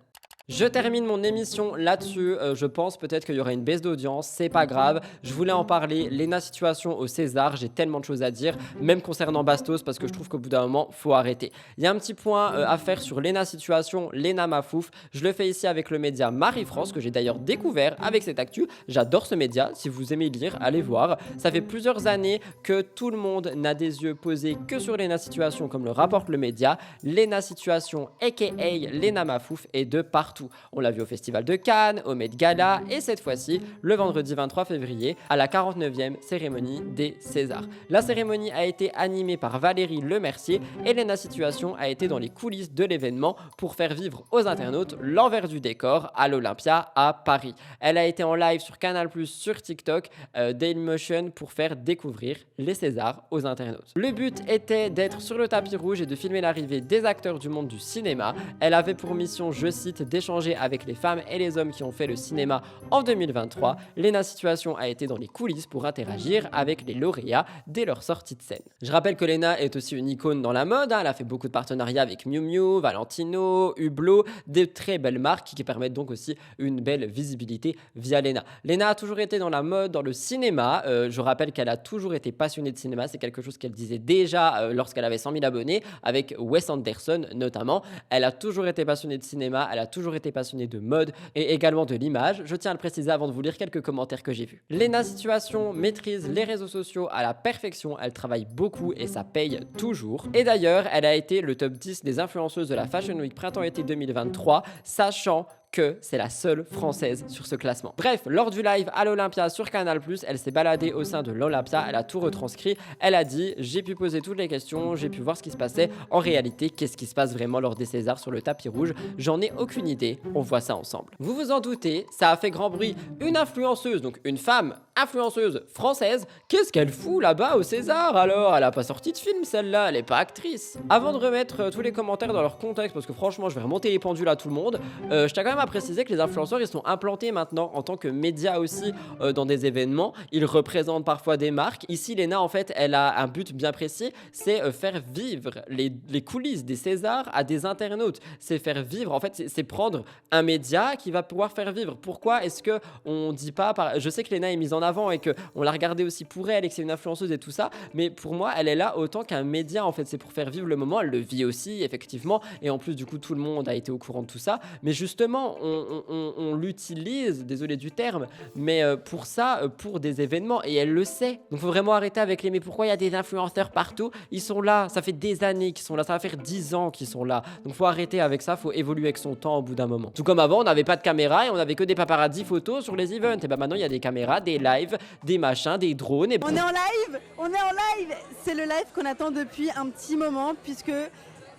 Je termine mon émission là-dessus, je pense peut-être qu'il y aura une baisse d'audience, c'est pas grave, je voulais en parler, Léna Situation au César, j'ai tellement de choses à dire, même concernant Bastos, parce que je trouve qu'au bout d'un moment, faut arrêter. Il y a un petit point à faire sur Léna Situation, Léna Mafouf, je le fais ici avec le média Marie-France, que j'ai d'ailleurs découvert avec cette actu, j'adore ce média, si vous aimez lire, allez voir, ça fait plusieurs années que tout le monde n'a des yeux posés que sur Léna Situation, comme le rapporte le média, Léna Situation, aka Léna Mafouf, est de partout. On l'a vu au Festival de Cannes, au Met Gala et cette fois-ci, le vendredi 23 février, à la 49e cérémonie des Césars. La cérémonie a été animée par Valérie Lemercier et Léna Situation a été dans les coulisses de l'événement pour faire vivre aux internautes l'envers du décor à l'Olympia à Paris. Elle a été en live sur Canal+, sur TikTok, Dailymotion pour faire découvrir les Césars aux internautes. Le but était d'être sur le tapis rouge et de filmer l'arrivée des acteurs du monde du cinéma. Elle avait pour mission, je cite, d'échanger avec les femmes et les hommes qui ont fait le cinéma en 2023. Léna Situation a été dans les coulisses pour interagir avec les lauréats dès leur sortie de scène. Je rappelle que Léna est aussi une icône dans la mode, elle a fait beaucoup de partenariats avec Miu Miu, Valentino, Hublot, des très belles marques qui permettent donc aussi une belle visibilité via Léna. Léna a toujours été dans la mode, dans le cinéma, je rappelle qu'elle a toujours été passionnée de cinéma, c'est quelque chose qu'elle disait déjà lorsqu'elle avait 100 000 abonnés, avec Wes Anderson notamment. Elle a toujours été passionnée de cinéma, elle a toujours été passionnée de mode et également de l'image. Je tiens à le préciser avant de vous lire quelques commentaires que j'ai vus. Léna Situation maîtrise les réseaux sociaux à la perfection, elle travaille beaucoup et ça paye toujours. Et d'ailleurs, elle a été le top 10 des influenceuses de la Fashion Week Printemps-été 2023, sachant que c'est la seule française sur ce classement. Bref, lors du live à l'Olympia sur Canal+, elle s'est baladée au sein de l'Olympia, elle a tout retranscrit, elle a dit « J'ai pu poser toutes les questions, j'ai pu voir ce qui se passait. En réalité, qu'est-ce qui se passe vraiment lors des Césars sur le tapis rouge? J'en ai aucune idée, on voit ça ensemble. » Vous vous en doutez, ça a fait grand bruit. Une influenceuse, donc une femme influenceuse française, qu'est-ce qu'elle fout là-bas au César alors? Elle a pas sorti de film celle-là, elle est pas actrice. Avant de remettre tous les commentaires dans leur contexte, parce que franchement je vais remonter les pendules à tout le monde, je tiens quand même à préciser que les influenceurs ils sont implantés maintenant en tant que médias aussi dans des événements, ils représentent parfois des marques. Ici Léna en fait elle a un but bien précis, c'est faire vivre les coulisses des Césars à des internautes, c'est faire vivre en fait, c'est prendre un média qui va pouvoir faire vivre. Pourquoi est-ce que on dit pas je sais que Léna est mise en avant et que on l'a regardée aussi pour elle et que c'est une influenceuse et tout ça, mais pour moi elle est là autant qu'un média en fait, c'est pour faire vivre le moment. Elle le vit aussi effectivement et en plus du coup tout le monde a été au courant de tout ça, mais justement on l'utilise, désolé du terme, mais pour ça, pour des événements, et elle le sait. Donc faut vraiment arrêter avec les mais pourquoi il y a des influenceurs partout? Ils sont là, ça fait des années qu'ils sont là, ça va faire 10 ans qu'ils sont là. Donc faut arrêter avec ça, faut évoluer avec son temps au bout d'un moment. Tout comme avant, on n'avait pas de caméra et on avait que des paparazzi photos sur les events. Et ben maintenant il y a des caméras, des lives, des machins, des drones. Et... On est en live, c'est le live qu'on attend depuis un petit moment puisque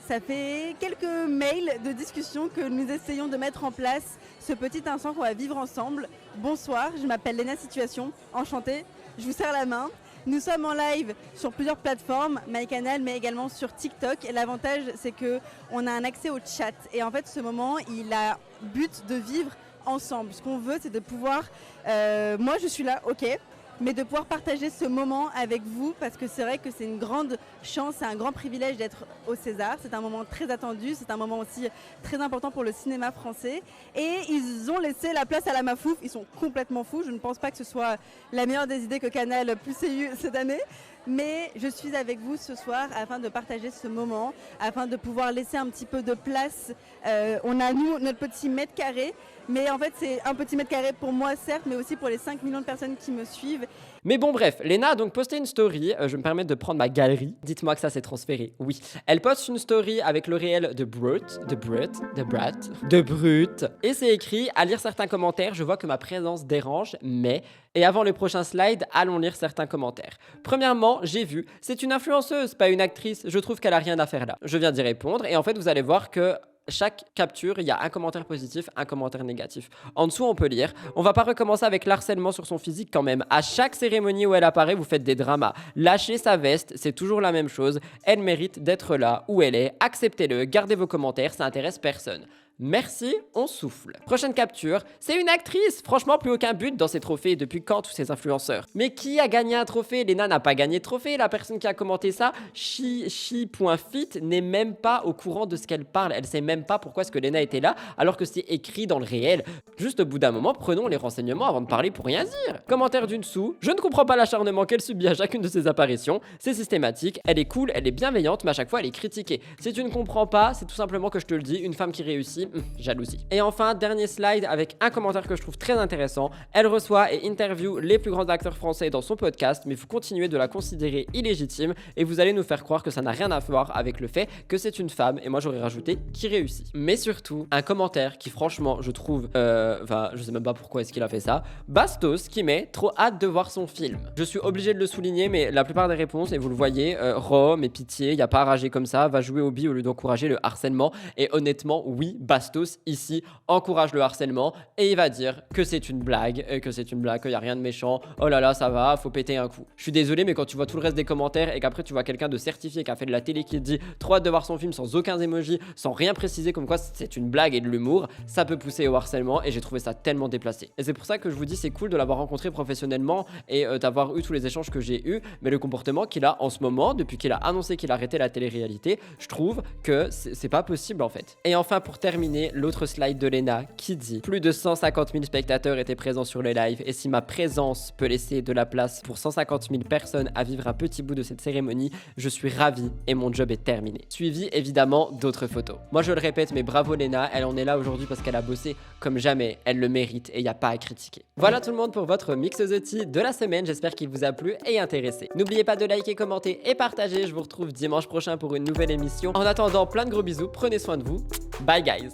ça fait quelques mails de discussion que nous essayons de mettre en place ce petit instant qu'on va vivre ensemble. Bonsoir, je m'appelle Léna Situation, enchantée, je vous serre la main. Nous sommes en live sur plusieurs plateformes, MyCanal, mais également sur TikTok. Et l'avantage, c'est qu'on a un accès au chat. Et en fait, ce moment, il a but de vivre ensemble. Ce qu'on veut, c'est de pouvoir... moi, je suis là, ok, mais de pouvoir partager ce moment avec vous, parce que c'est vrai que c'est une grande chance, c'est un grand privilège d'être au César. C'est un moment très attendu, c'est un moment aussi très important pour le cinéma français. Et ils ont laissé la place à la Mafouf, ils sont complètement fous. Je ne pense pas que ce soit la meilleure des idées que Canal puisse ait eu cette année. Mais je suis avec vous ce soir afin de partager ce moment, afin de pouvoir laisser un petit peu de place. On a, nous, notre petit mètre carré, mais en fait, c'est un petit mètre carré pour moi, certes, mais aussi pour les 5 millions de personnes qui me suivent. Mais bon, bref, Léna a donc posté une story. Je vais me permettre de prendre ma galerie. Dites-moi que ça s'est transféré. Oui. Elle poste une story avec le réel de Brut. Et c'est écrit, à lire certains commentaires, je vois que ma présence dérange, mais... Et avant le prochain slide, allons lire certains commentaires. Premièrement, j'ai vu, c'est une influenceuse, pas une actrice. Je trouve qu'elle a rien à faire là. Je viens d'y répondre et en fait, vous allez voir que chaque capture, il y a un commentaire positif, un commentaire négatif. En dessous, on peut lire « On va pas recommencer avec l'harcèlement sur son physique quand même. À chaque cérémonie où elle apparaît, vous faites des dramas. Lâchez sa veste, c'est toujours la même chose. Elle mérite d'être là où elle est. Acceptez-le, gardez vos commentaires, ça intéresse personne. » Merci, on souffle. Prochaine capture, c'est une actrice. Franchement, plus aucun but dans ces trophées. Depuis quand tous ces influenceurs? Mais qui a gagné un trophée? Lena n'a pas gagné de trophée. La personne qui a commenté ça, chi.fit, n'est même pas au courant de ce qu'elle parle. Elle sait même pas pourquoi est-ce que Lena était là, alors que c'est écrit dans le réel. Juste au bout d'un moment, prenons les renseignements avant de parler pour rien dire. Commentaire d'une sous. Je ne comprends pas l'acharnement qu'elle subit à chacune de ses apparitions. C'est systématique. Elle est cool, elle est bienveillante, mais à chaque fois, elle est critiquée. Si tu ne comprends pas, c'est tout simplement que je te le dis, une femme qui réussit, jalousie. Et enfin, dernier slide avec un commentaire que je trouve très intéressant. Elle reçoit et interview les plus grands acteurs français dans son podcast, mais vous continuez de la considérer illégitime et vous allez nous faire croire que ça n'a rien à voir avec le fait que c'est une femme, et moi j'aurais rajouté qui réussit. Mais surtout, un commentaire qui franchement, je trouve, je sais même pas pourquoi est-ce qu'il a fait ça, Bastos qui met trop hâte de voir son film. Je suis obligé de le souligner, mais la plupart des réponses, et vous le voyez, Rome et pitié, y a pas à rager comme ça, va jouer au bi au lieu d'encourager le harcèlement, et honnêtement, oui, Bastos ici encourage le harcèlement et il va dire que c'est une blague, qu'il n'y a rien de méchant, oh là là ça va, faut péter un coup. Je suis désolé mais quand tu vois tout le reste des commentaires et qu'après tu vois quelqu'un de certifié qui a fait de la télé qui te dit trop hâte de voir son film sans aucun emoji, sans rien préciser comme quoi c'est une blague et de l'humour, ça peut pousser au harcèlement et j'ai trouvé ça tellement déplacé. Et c'est pour ça que je vous dis c'est cool de l'avoir rencontré professionnellement et d'avoir eu tous les échanges que j'ai eu, mais le comportement qu'il a en ce moment, depuis qu'il a annoncé qu'il arrêtait la télé-réalité, je trouve que c'est pas possible en fait. Et enfin pour terminer, l'autre slide de Lena qui dit plus de 150 000 spectateurs étaient présents sur le live et si ma présence peut laisser de la place pour 150 000 personnes à vivre un petit bout de cette cérémonie, je suis ravi et mon job est terminé. Suivi évidemment d'autres photos. Moi je le répète mais bravo Lena, elle en est là aujourd'hui parce qu'elle a bossé comme jamais, elle le mérite et il n'y a pas à critiquer. Voilà tout le monde pour votre Mix the Tea de la semaine, j'espère qu'il vous a plu et intéressé. N'oubliez pas de liker, commenter et partager, je vous retrouve dimanche prochain pour une nouvelle émission. En attendant, plein de gros bisous, prenez soin de vous, bye guys.